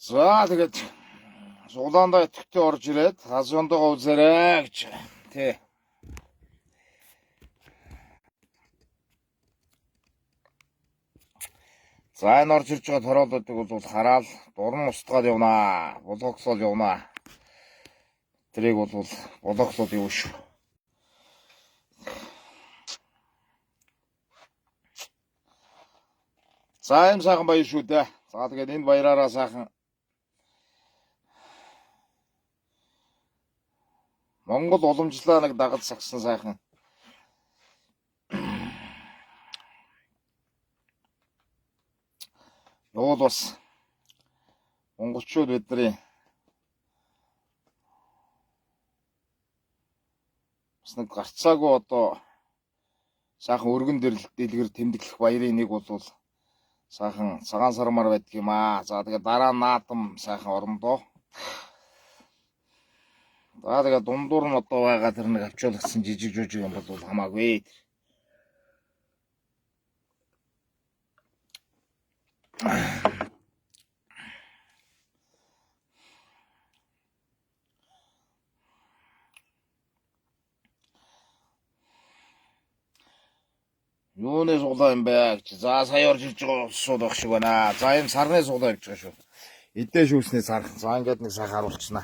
S1: За тэгээд суулаандаа итгэвтэй орж ирээд хазуундаа үзээрэй гэж тий. За энэ орж ирж байгаа тороолуудыг бол хараал дуран устгаад явнаа. Булгогсоод явнаа. Тэрийг бол булгогсоод юу шүү. За юм сайхан баяр шүү дээ. За тэгээд энэ баяраараа сайхан Монгол уламжлалаа нэг дагаж сагсан сайхан. Явал бас монголчууд бидний бас нэг гарцаагүй одоо сайхан өргөн дэлгэр тэмдэглэх баярын нэг бол сайхан цагаан сармаар байдаг юм аа. За тэгээд дараа наатам сайхан орондоо. За тэгээд дундуур нь одоо байгаа тэр нэг авчуулгдсан жижиг жижиг юм бол хамаагүй. Юуны суулаа юм бэ гэж. За сая орж ирж байгаа сууд байх шиг байна. За энэ сарны суулаа явж байгаа шүү. Эдээ шүүсний сар. За ингээд нэг сайхан харуулчихна.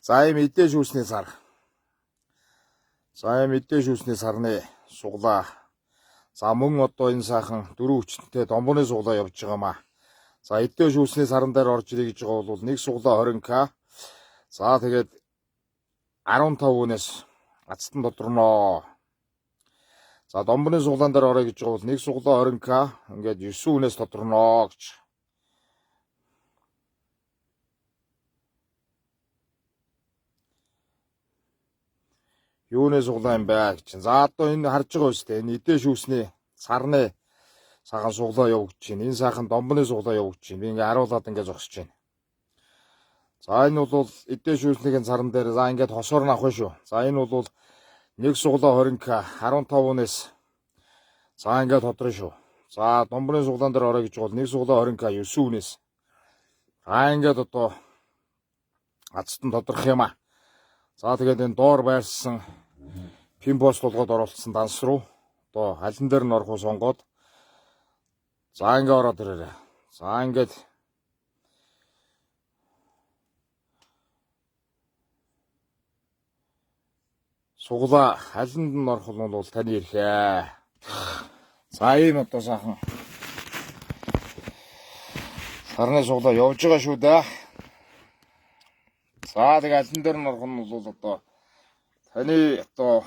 S1: За ийм эдээ шүүсний сар. За ийм эдээ шүүсний сарны суулаа. За мөн одоо энэ сайхан дөрөв хүчтэй домбоны суулаа явж байгаа маа. За эдээ шүүсний саран дээр орж ирэх гэж байгаа бол нэг суулаа 20к. За тэгээд 15 хүнээс гацтан тодорноо. За домбоны суглаан дээр орё гэж байгаа бол нэг суглаа 20к ингээд 9 хүнээс тодорноо гэж. Юуны суглаа юм бэ гэж. За одоо энэ харж байгаа үстэй энэ эдээ шүүсний сарны сайхан суглаа явуулж байна. Энэ сайхан домбоны суглаа явуулж байна. Би ингээд харуулад ингээд зогсож байна. За энэ бол эдээ шүүсний саран дээр за ингээд хосоор нь авах шүү. За энэ бол нэг суглаа 20к 15 хүнээс за ингээд тодроо шүү. За домбоны суглаан дээр орё гэж бол нэг суглаа 20к 9 хүнээс. За ингээд одоо гацтан тодрох юм а. За тэгээд энэ доор байрсан пин пост болгоод оруулсан данс руу одоо халин дээр нь орох уу сонгоод за ингээд ороод ирээрэй. За ингээд суглаа халинд нь орох нь бол таны ирэхээ. За ийм одоо сайхан сарны суглаа явж байгаа шүү дээ. За тэгээ алин дээр нь орох нь бол одоо таны одоо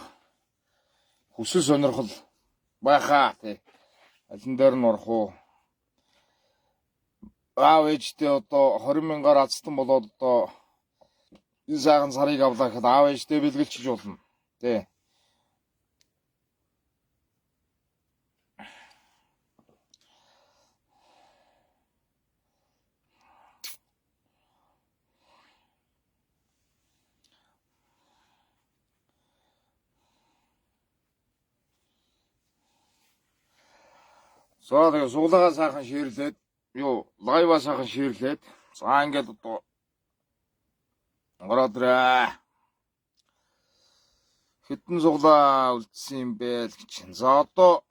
S1: хүсэл сонирхол байхаа тий. Алин дээр нь орох уу? Аав ээжтэй одоо 20 мянгаар азтан болоод одоо энэ сайхан сарыг авлаа гэхэд аав ээжтэй бэлгэлчиж болно. Тий. За тэгээ суулгаа сайхан ширлээд лайва сайхан ширлээд за ингээд одоо ороод ирээ. Хэдэн суулгаа үлдсэн юм бэ л гэж. За одоо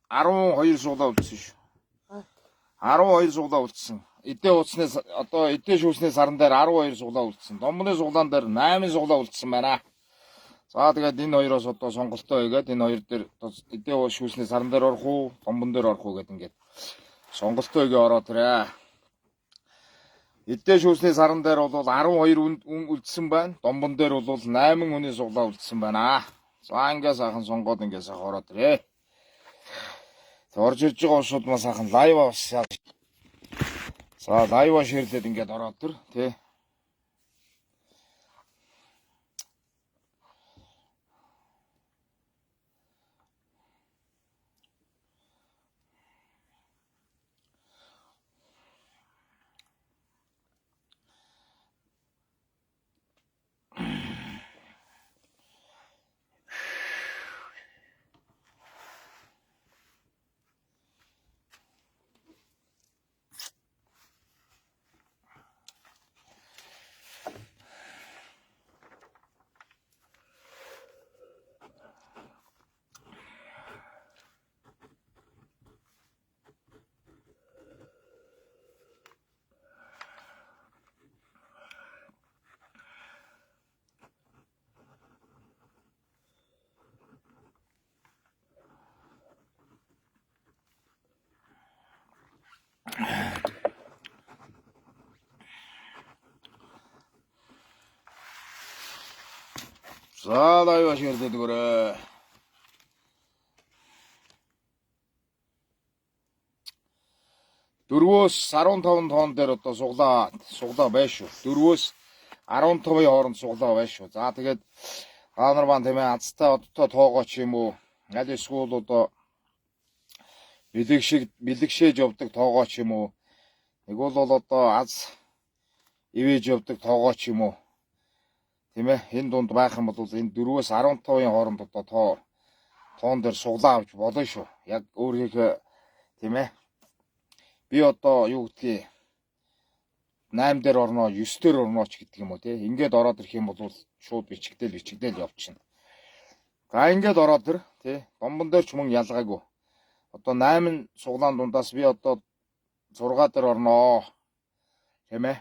S1: 12 суулгаа үлдсэн шүү. 12 суулгаа үлдсэн. Эдээ уцснаас одоо эдээ шүүснээ саран дээр 12 суулгаа үлдсэн. Домбоны суулгаан дээр 8 суулгаа үлдсэн байна. За тэгээд энэ хоёроос одоо сонголтоо хийгээд энэ хоёр дээр эдээ шүүснээ саран дээр орох уу, домбон дээр орох уу гэдэг ингээд сонголтоо хийгээ ороод ирээ. Эдээ шүүсний саран дээр бол 12 үлдсэн байна. Домбон дээр бол 8 хүний суглаа үлдсэн байна. За ингээ сайхан сонгоод ингээ сайхан ороод ирээ. Тэг орж ирж байгаа уушууд маа сайхан лайв авсан. За лайв ширлээд ингээд ороод ир тий. За лайв ширлээд өгөөрэй. Дөрвөөс 15 тоон дээр одоо суглаа байж шүү. 4-өөс 15-ын хооронд суглаа байж шүү. За тэгээд та нар маань тийм ээ азтай одтой тоогоо ч юм уу аль эсвэл одоо бэлэгшээж явдаг тоогоо ч юм уу нэг бол одоо аз ивэж явдаг тоогоо ч юм уу тийм ээ энэ дунд байх юм бол энэ 4-өөс 15-ын хооронд одоо тоон дээр суглаа авч болно шүү. Яг өөрийнхөө тийм ээ би одоо юу гэдгийг 8 дээр орноо 9 дээр орноо ч гэдэг юм уу тий. Ингээд ороод ирэх юм бол шууд бичигдэл явчихна. За ингээд ороод ир тий. Домбон дээр ч мөн ялгаагүй. Одоо 8 суглаан дундаас би одоо 6 дээр орноо. Тийм ээ.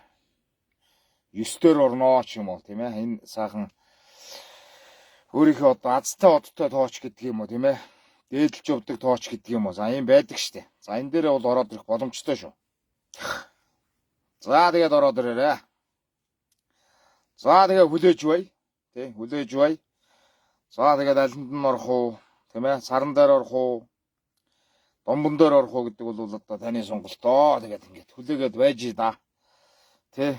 S1: 9 дээр орноо ч юм уу тийм ээ. Энэ сайхан өөрийнхөө одоо азтай одтой тооч гэдэг юм уу тийм ээ. Дээдлж явдаг тооч гэдэг юм уу. За юм байдаг штэ. За энэ дээрээ бол ороод ирэх боломжтой шүү. За тэгээд ороод ирээрээ. За тэгээд хүлээж бай. Тий, хүлээж бай. За тэгээд алинд нь орох уу? Тийм ээ. Саран дээр орох уу? Домбон дээр орох уу гэдэг бол одоо таны сонголтоо. Тэгээд ингээд хүлээгээд байж да. Тий.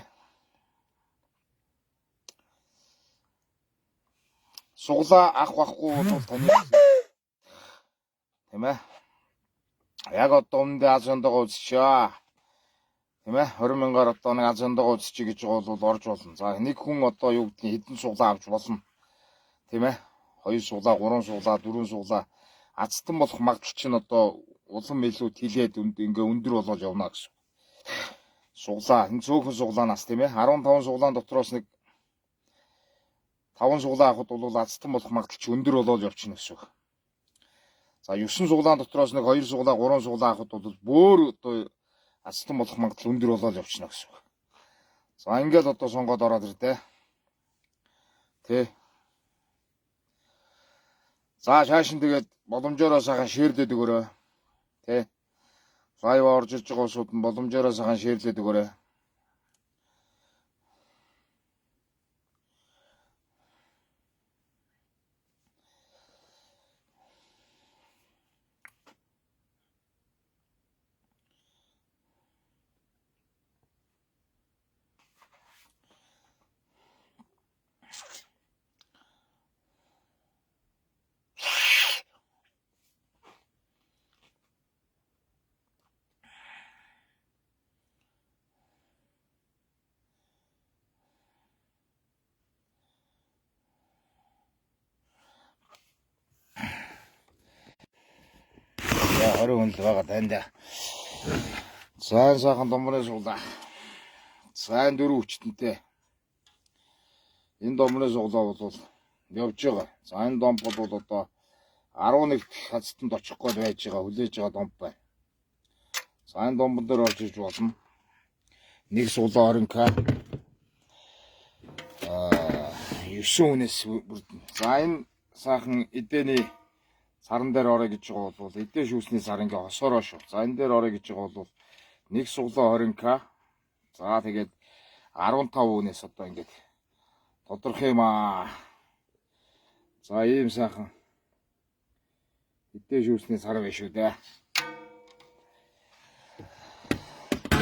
S1: Суглаа ах бахгүй бол таны тийм ээ. Яг одоо өмнөд Азиандаа үзчихээ. Тийм ээ 20 мянгаар одоо нэг Азиандаа үзчихье гэж бол орж болно. За нэг хүн одоо юу гэдгийг хэдэн суглаа авч болно. Тийм ээ 2 суглаа, 3 суглаа, 4 суглаа азтан болох магадлал чинь одоо улам илүү тэлээд ингээ өндөр болоод явна гэсэн. Суглаа энэ цөөхөн суглаанаас тийм ээ 15 суглаан дотроос нэг 5 суглаа авахд бол азтан болох магадлал чинь өндөр болоод явчихна гэсэн. За 9 суглаан дотроос нэг 2 суглаа, 3 суглаа авахд бол бүр одоо азтан болох магадлал өндөр болоод явчихна гэсэн. За ингээд одоо сонгоод ороод ир дээ. Тэ. За шаашин тэгээд боломжоор сайхан шеэрлээд өгөөрэй. Тэ. Лайв орж ирж байгаа усуд нь боломжоор сайхан шеэрлээд өгөөрэй. За 20 хүн л байгаа танд. Сайн сайхан домбрын суглаа. Сайн дөрөв хүчтэнтэй. Энэ домбрын суглаа бол явж байгаа. За энэ домб бол одоо 11 хацтанд очих гээд байж байгаа, хүлээж байгаа домб байна. За энэ домбон дээр орж иж болно. Нэг суглаа 20к. 9 хүнээс бүрдэнэ. За энэ сайхан эдэний саран дээр орё гэж байгаа бол эдээ шүүсний сар ингээ хосороо шүү. За энэ дээр орё гэж байгаа бол нэг суглаа 20к. За тэгээд 15 хүнээс одоо ингээд тодорхой юм аа. За ийм сайхан эдээ шүүсний сар байна шүү дээ.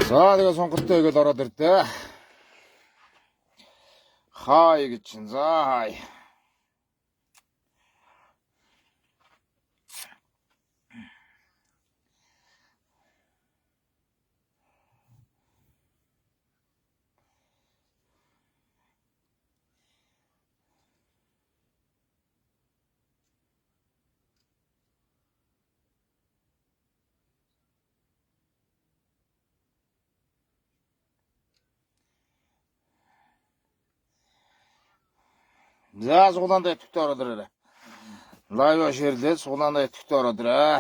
S1: За тэгээд сонголтоо игээл ороод ирдэ. Хай гэж чинь. За хай. За суглаандаа идэвхтэй ороод ирээрэй. Лайв шеэрлээд суглаандаа идэвхтэй ороод ирээ.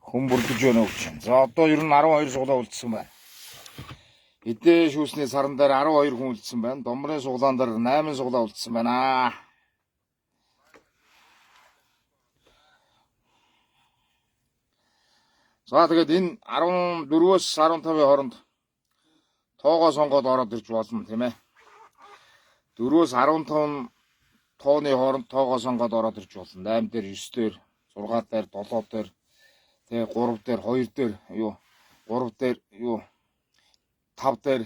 S1: Хүн бүрдэж байна уу гэж. За одоо ер нь 12 суглаа үлдсэн байна. Эдээ шүүсний саран дээр 12 хүн үлдсэн байна. Домбрын суглаан дээр 8 суглаа үлдсэн байна. За тэгээд энэ 14-өөс 15-ийн хооронд тоогоо сонгоод ороод ирж болно тийм ээ. 4-өөс 15 тооны хооронд тоогоо сонгоод ороод ирж болно. 8 дээр 9 дээр 6 дээр 7 дээр тэгээ 3 дээр 2 дээр юу 3 дээр юу 5 дээр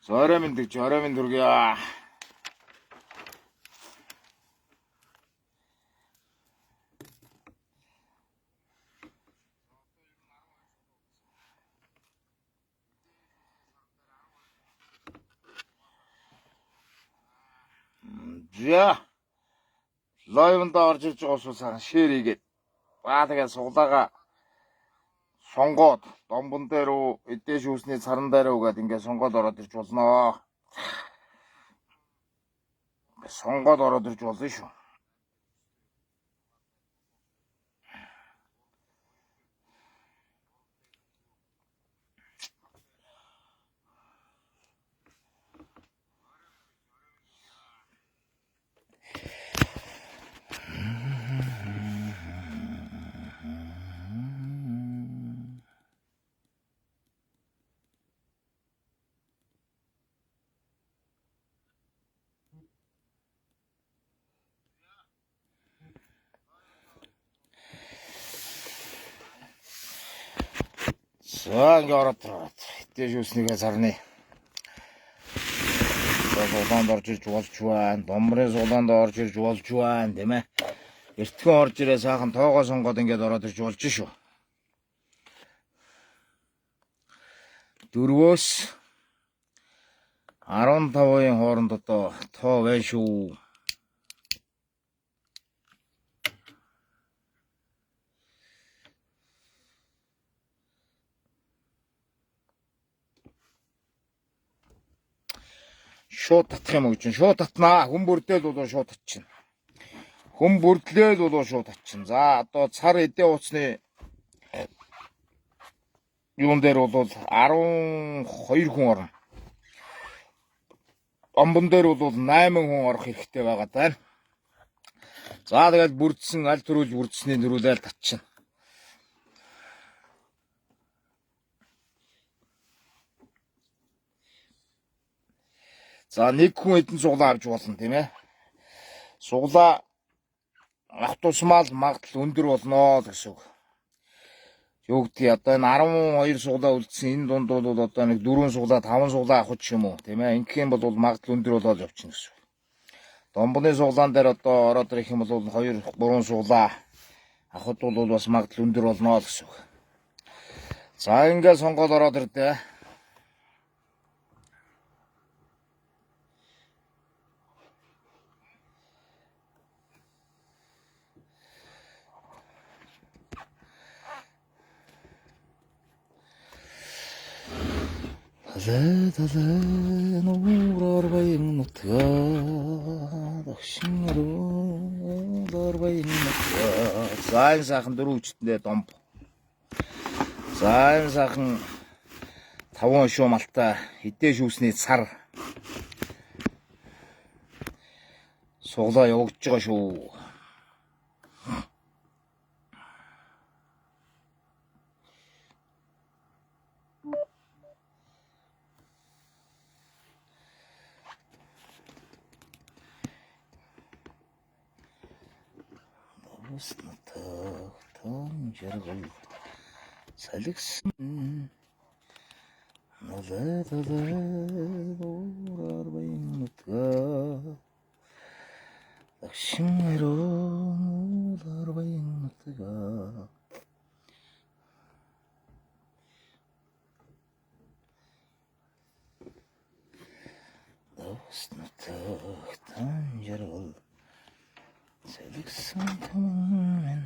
S1: зорой минь дүргийа. За лайвнд орж ирж байгаа ус сайхан шеэр хийгээд тэгээд суглаага сонгоод домбон дээр үү эдээ шүүсний саран дээр үү гэдэг ингээд сонгоод ороод ирж болно. Сонгоод ороод ирж болно шүү. За ингээд ороод ирээд эдээ шүүснийгээ сарны суглаанд орж ирж болж байна. Домбрын суглаанд орж ирж болж байна тийм ээ. Эртхэн орж ирээ сайхан тоогоо сонгоод ингээд ороод ирж болж шүү. 4-өөс 15-ын хооронд одоо тоо байна шүү. Шууд татах юм уу гэж. Шууд татнаа. Хүн бүрдэл бол шууд татчихна. Хүн бүрдлээд бол шууд татчихна. За одоо цар эдээ ууцны юун дээр бол 12 хүн орно. Омбон дээр бол 8 хүн орох хэрэгтэй байгаа даа. За тэгээд бүрдсэн аль төрүүлж бүрдсэний дөрүүлэл татчихна. За нэг хүн эдэн суглаа авч болно тийм ээ. Суглаа ах тусмал магадлал өндөр болно гэсэн үг. Юу гэдгийг одоо энэ 12 суглаа үлдсэн энэ дунд бол одоо нэг 4 суглаа 5 суглаа авах ч юм уу тийм ээ. Ингэх юм бол магадлал өндөр болоод явчихна гэсэн үг. Домбоны суглаан дээр одоо ороод ирэх юм бол 2 3 суглаа авахд бол бас магадлал өндөр болно гэсэн үг. За ингээд сонгоод ороод ирдээ. Талай нуураар баян нутгаа дагшинруу нуураар баян нутгаа. За энэ сайхан 4 хүчтэндээ домб. За энэ сайхан 5 шуу малтай хэдээ шүүсний цар суглаа явагдаж байгаа шүү. Уснатаа том жаргал салгисан налаа нуураар баян нутгаа дагшинруу нуураар баян нутгаа. Уснатаа том жаргал салгисан томэн.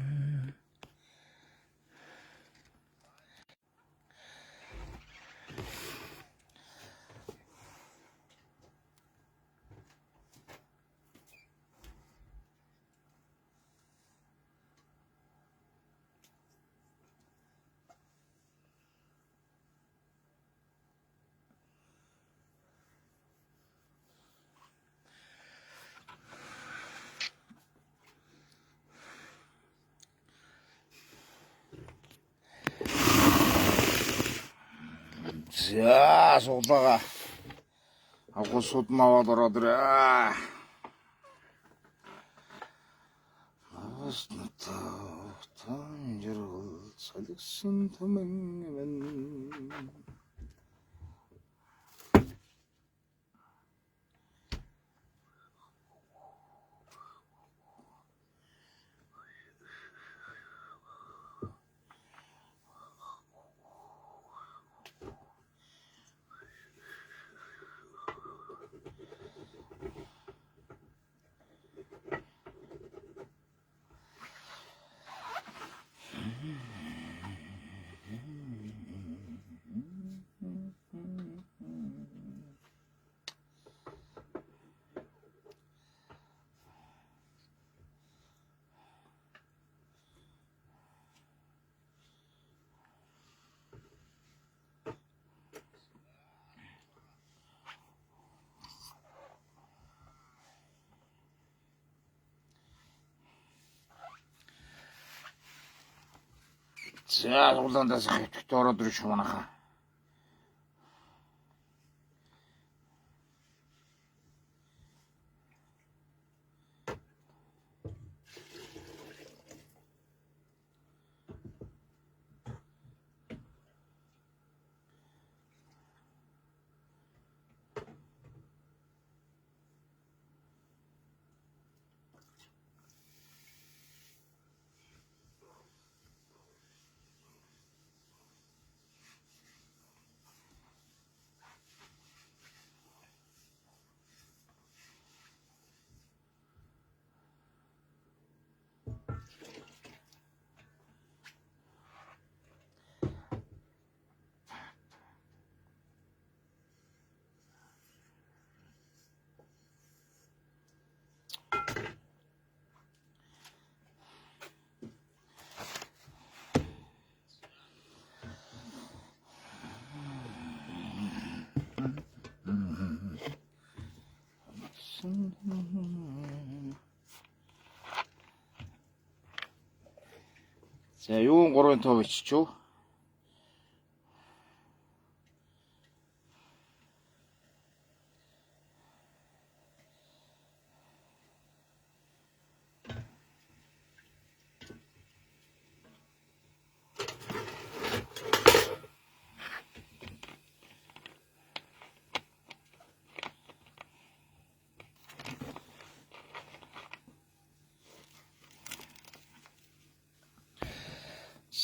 S1: За суглаага агуусууд нь аваад ороод ирээ. Уснатаа том жаргал салгисан томэн. За суглаандаас хэвтэгт ороод ирэх юм анаха. 자, 요건 그런 더 외치죠.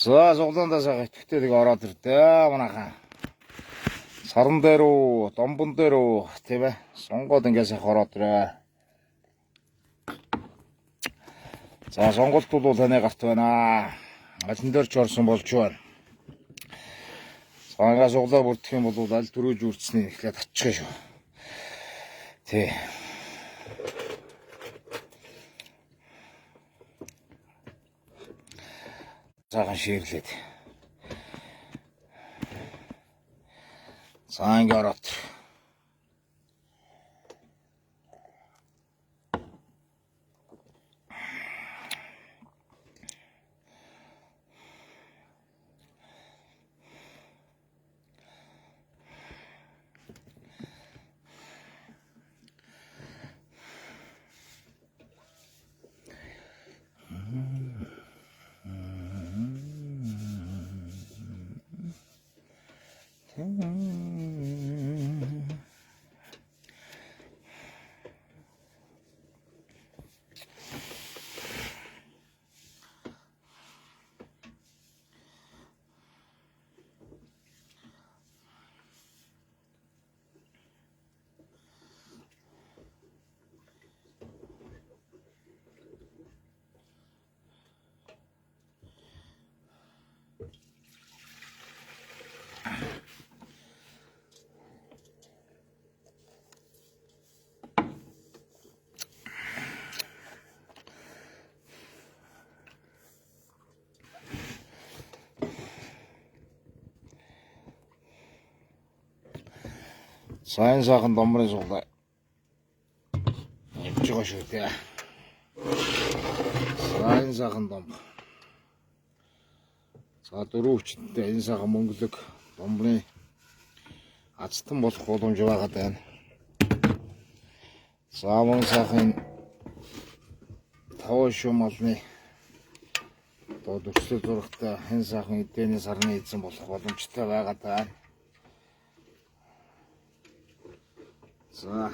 S1: За, зуглаандаа сага итгэвтэй тийг ороод ирдээ манайхаа. Саран дээр үү, домбон дээр үү, тийм ээ. Сонгоод ингээд сайхан ороод ирээ. За, сонголтууд бол таны гарт байна. Алин дээр ч орсон болж байна. За, ингээд суглаа бүрдэх юм бол аль төрөөж үрцнийг эхлээд татчих шүү. Тий. Цагаан ширлээд. За, ингээд ороод. Сайн сайхан домбрын суглаа. Явж байгаа шүү дээ. Сайн сайхан домбр. За, дөрөв хүчтэй энэ сайхан мөнгөлөг домбрын ацтан болох боломж байгаа даа. За, мөн сайхан таван шум малны дөрвөлт зурагтай энэ сайхан эдний сарны эзэн болох боломжтой байгаа даа. За.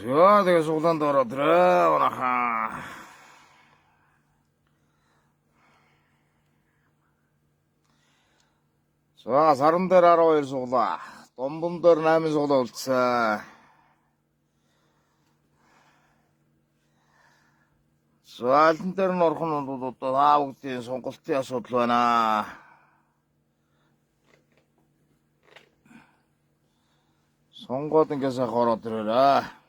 S1: За, тэгээ суглаанд ороод ирээ манайхаа. За, саран дээр 12 суглаа. Домбон дээр 8 суглаа үлдсэн. За, алин дээр нь орох нь бол одоо бүгдийн сонголтын асуудал байна. Сонгоод ингээд сайхан ороод ирээ.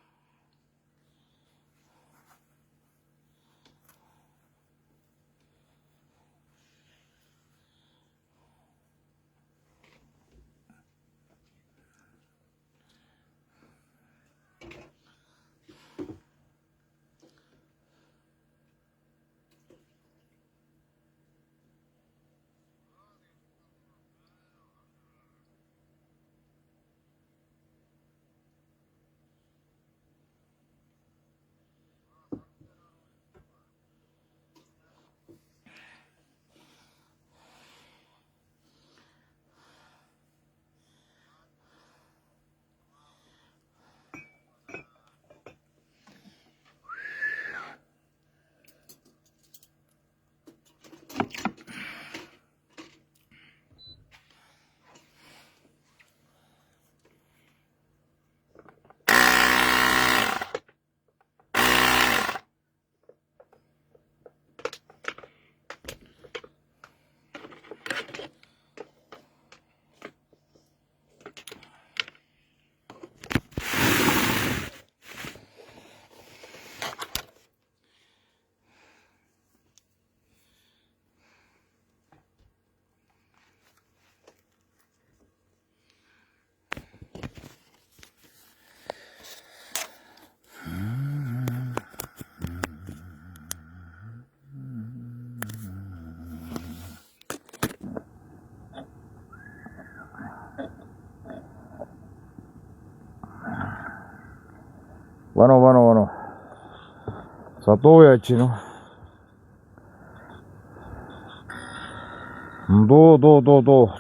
S1: За дуу яаж гинэ?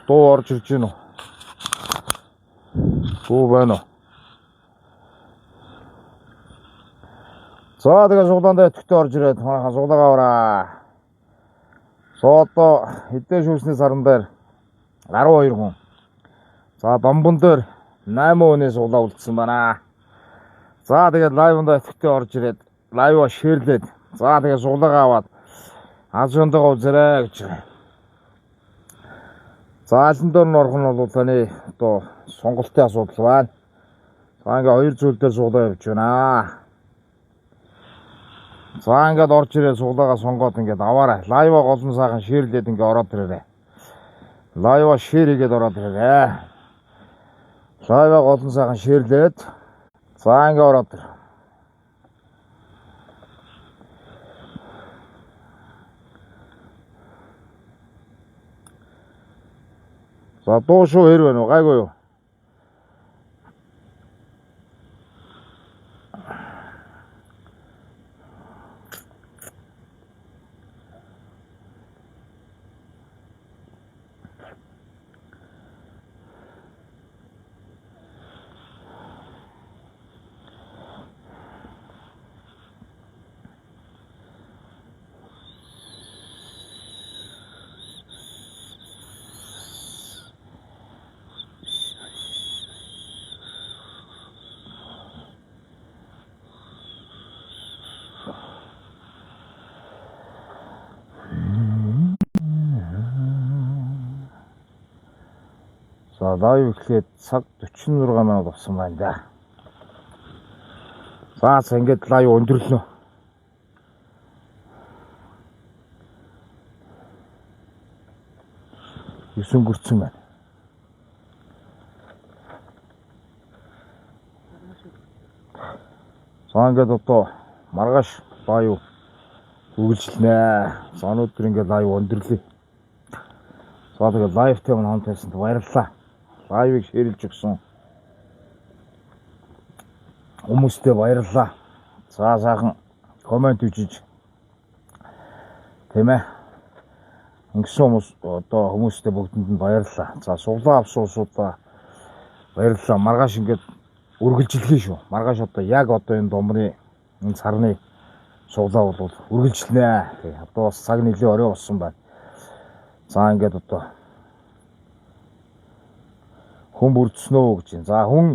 S1: Дуу орж ирж гинэ. Дуу байна уу? За тэгээ суглаандаа өтгтөө орж ирээд манайхан суглаагаа аваа. Одоо хэдэн шүүсний саран дээр 12 хүн. За домбон дээр 8 хүнээс суглаа үлдсэн байна. За тэгээд лайвнда өтгтөө орж ирээд лайва шеэрлээд. За тэгээ суглаагаа аваад азуундаа үзэрэй гэж. За алан дээр нь орох нь бол таны одоо сонголтын асуудал байна. За ингээ хоёр зүйл дээр суглаа явж байна. За ингээд орж ирээ суглаагаа сонгоод ингээд аваарай. Лайва голон сайхан шеэрлээд ингээ ороод ирээрэй. Лайва шеэр хийгээд ороод ирээрэй. Лайва голон сайхан шеэрлээд. За ингээ ороод ир. За дуу шүү хэр байна уу? Гайгүй юу? За лайв эхлээд цаг 46 минут болсон байна да. За ингээд лайв өндөрлөнө. Юусэн гүрцэн байна. За ингээд одоо маргааш лайв үргэлжлэнэ. За өнөөдөр ингээд лайв өндөрлөе. За тэгээд лайвтай хамт байсанд баярлалаа. Лайвыг шеэрлж өгсөн хүмүүстээ баярлалаа. За сайхан комент үжиж тийм ээ. Ингэсэн хүмүүс одоо хүмүүстээ бүгдэнд нь баярлалаа. За суглаа авсан усудаа баярлалаа. Маргааш ингээд үргэлжлэхээ шүү. Маргааш одоо яг одоо энэ домны энэ сарны суглаа бол үргэлжлэнэ. Тий. Одоо бас цаг нэлээ орой болсон байна. За ингээд одоо хүн бүрдснөө гэж байна. За хүн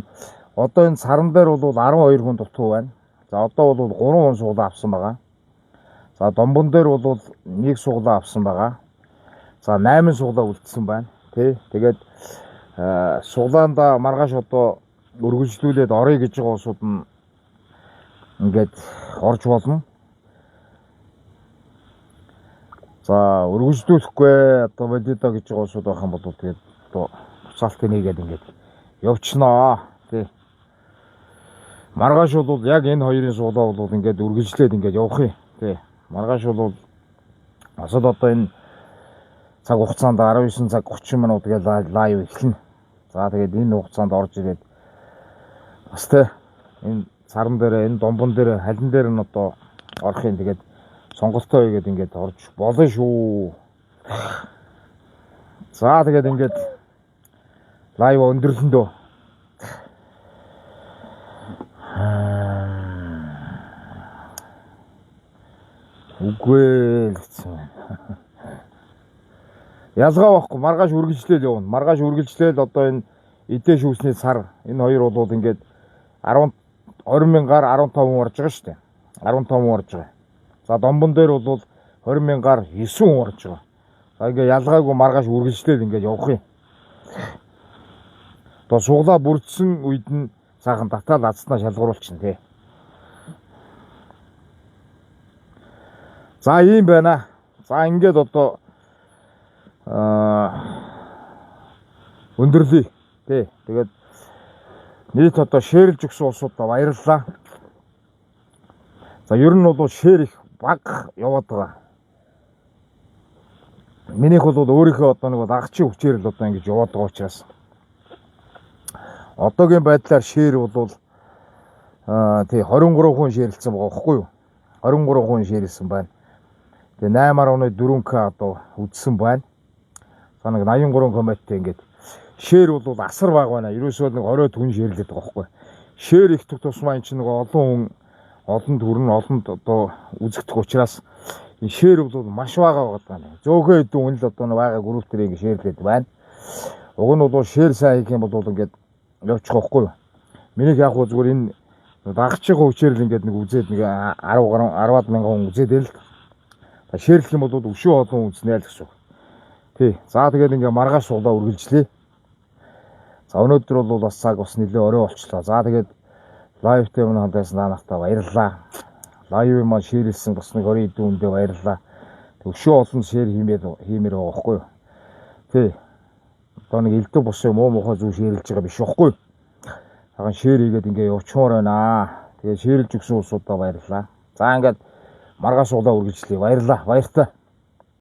S1: одоо энэ саран дээр бол 12 хүн дутуу байна. За одоо бол 3 хүн суглаа авсан байгаа. За домбон дээр бол 1 суглаа авсан байгаа. За 8 суглаа үлдсэн байна. Тэ. Тэгээд суглаанда маргааш одоо өргөжлүүлээд орё гэж байгаа усуд нь ингээд орж болно. За өргөжлүүлэхгүй одоо бодидо гэж байгаа усуд байх юм бол тэгээд одоо буцаалтыг нэгээд ингээд явчихнаа. Тий. Маргааш бол яг энэ хоёрын суглаа бол ингээд үргэлжлээд ингээд явах юм. Тий. Маргааш бол асууд одоо энэ цаг хугацаанд 19 цаг 30 минут гэж лайв эхэлнэ. За тэгээд энэ хугацаанд орж ирээд бас тий энэ саран дээр энэ домбон дээр халин дээр нь одоо орох юм. Тэгээд сонголтоо хийгээд ингээд орж болно шүү. За тэгээд ингээд лайв өндөрлөн дөө. Үгүй гэсэн. Ялгаа байхгүй. Маргааш үргэлжлээл явна. Маргааш үргэлжлээл одоо энэ эдээ шүүсний сар энэ хоёр бол ингээд 20 мянгаар 15 хүн орж байгаа шүү дээ. 15 хүн орж байгаа. За домбон дээр бол 20 мянгаар 9 хүн орж байгаа. За ингээд ялгаагүй маргааш үргэлжлээл ингээд явах юм. Одоо суглаа бүрдсэн үед нь сайхан татаал азснаа шалгуулчихна тий. За ийм байна. За ингээд одоо өндөрлөе тий. Тэгээд нийт одоо шеэрлж өгсөн улсуудаа баярлалаа. За ер нь бол шеэр их баг яваад байгаа. Минийх бол өөрийнхөө одоо нэг агчийн хүчээр л одоо ингэж яваад байгаа учраас одоогийн байдлаар шеэр бол тий 23 хүн шеэрлсэн байгаа байхгүй юу? 23 хүн шеэрлсэн байна. Тэгээ 8.4К одоо үзсэн байна. За нэг 83 комменттэй ингээд шеэр бол асар бага байна. Ерөөсөө нэг 20 хүн шеэрлээд байгаа байхгүй. Шеэр ихтэх тусмаа эн чинь нэг олон төрн олонд одоо үзэгдэх учраас энэ шеэр бол маш бага байгаа. Зөөхөн хэдэн хүн л одоо байгаа групп дээр ингэ шеэрлээд байна. Уг нь бол шеэр сайн хийх юм бол ингээд явчих واخгүй юу. Миний яг хөө зүгээр энэ дагчиг хүчээр л ингээд нэг үзээд нэг 10-аад мянган хүн үзээд л шеэрлэх юм бол өшөө олон үзнэ л гэсэн. Тий. За тэгээд ингээ маргааш суулаа үргэлжлэе. За өнөөдөр бол бас цаг бас нэлээ орой болчлоо. За тэгээд лайв тайм хандсан наанахтаа баярлалаа. Лайв маань шеэрлсэн бас нэг 20 хэдэн хүндээ баярлалаа. Өшөө олон шеэр хиймээр байгаа байхгүй юу. Тий. Одоо нэг элдв бос юм уу муухай зүйл шеэрлж байгаа биш байхгүй юу. Хаан шеэр хийгээд ингээ явчмаар байна. Тэгээд шеэрлж өгсөн улсуудаа баярлалаа. За ингээд маргааш суулаа үргэлжлэе. Баярлалаа. Баяртай.